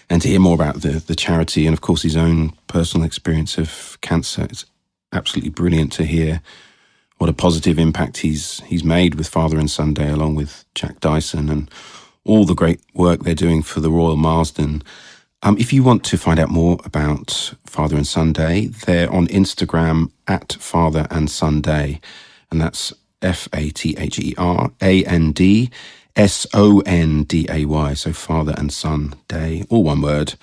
Speaker 1: and to hear more about the charity and, of course, his own personal experience of cancer. It's absolutely brilliant to hear what a positive impact he's made with Father and Sunday, along with Jack Dyson and all the great work they're doing for the Royal Marsden. If you want to find out more about Father and Sunday, they're on Instagram at Father and Sunday, and that's FATHERANDSONDAY, so Father and Son Day, all one word.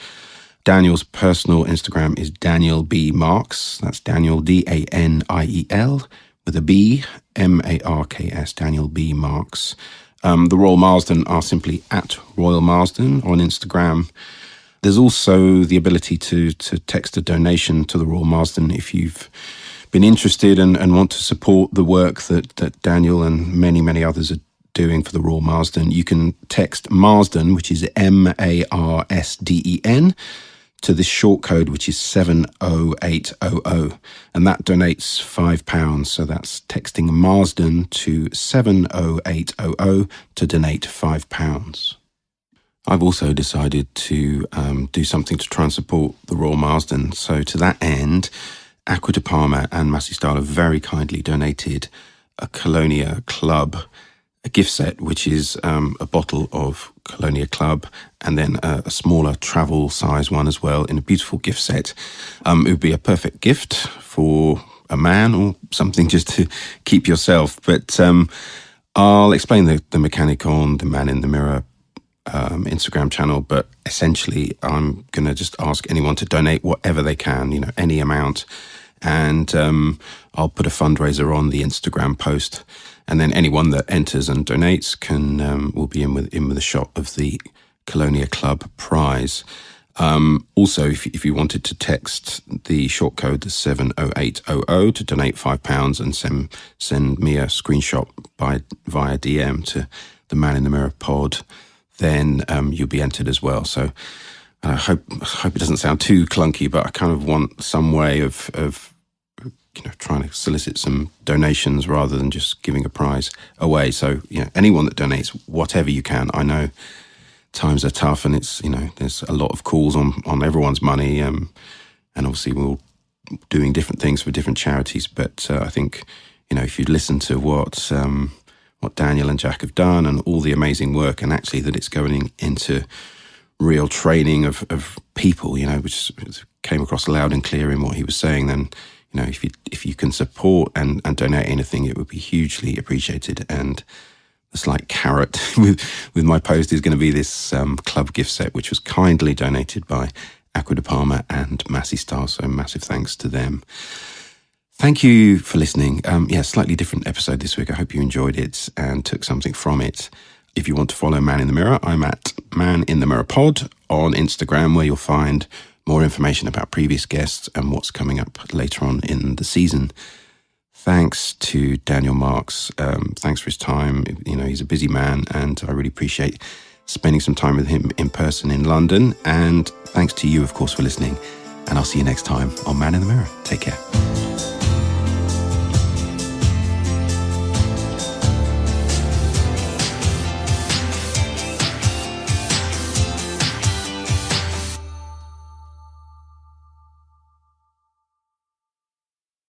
Speaker 1: Daniel's personal Instagram is Daniel B. Marks. That's Daniel, DANIEL, with a B, MARKS, Daniel B. Marks. The Royal Marsden are simply at Royal Marsden on Instagram. There's also the ability to text a donation to the Royal Marsden if you've been interested and want to support the work that Daniel and many, many others are doing for the Royal Marsden. You can text Marsden, which is MARSDEN, to this short code, which is 70800, and that donates £5. So that's texting Marsden to 70800 to donate £5. I've also decided to do something to try and support the Royal Marsden. So to that end, Acqua di Parma and Massey Style have very kindly donated a Colonia C.L.U.B, a gift set, which is a bottle of Colonia C.L.U.B and then a smaller travel size one as well in a beautiful gift set. It would be a perfect gift for a man or something just to keep yourself. But I'll explain the mechanic on the Man in the Mirror Instagram channel, but essentially I'm going to just ask anyone to donate whatever they can, any amount. And I'll put a fundraiser on the Instagram post. And then anyone that enters and donates will be in with a shot of the Colonia C.L.U.B prize. Also, if you wanted to text the short code, the 70800, to donate £5 and send me a screenshot via DM to the Man in the Mirror pod, then you'll be entered as well. So I hope it doesn't sound too clunky, but I kind of want some way of trying to solicit some donations rather than just giving a prize away. So, anyone that donates whatever you can. I know times are tough and it's, there's a lot of calls on everyone's money. And obviously we're all doing different things for different charities. But I think, if you listen to what Daniel and Jack have done and all the amazing work, and actually that it's going into real training of people, which came across loud and clear in what he was saying, then, if you can support and donate anything, it would be hugely appreciated. And the slight carrot with my post is going to be this C.L.U.B gift set, which was kindly donated by Acqua di Parma and Massey Style. So massive thanks to them. Thank you for listening. Slightly different episode this week. I hope you enjoyed it and took something from it. If you want to follow Man in the Mirror, I'm at Man in the Mirror Pod on Instagram, where you'll find more information about previous guests and what's coming up later on in the season. Thanks to Daniel Marks. Thanks for his time. He's a busy man, and I really appreciate spending some time with him in person in London. And thanks to you, of course, for listening. And I'll see you next time on Man in the Mirror. Take care.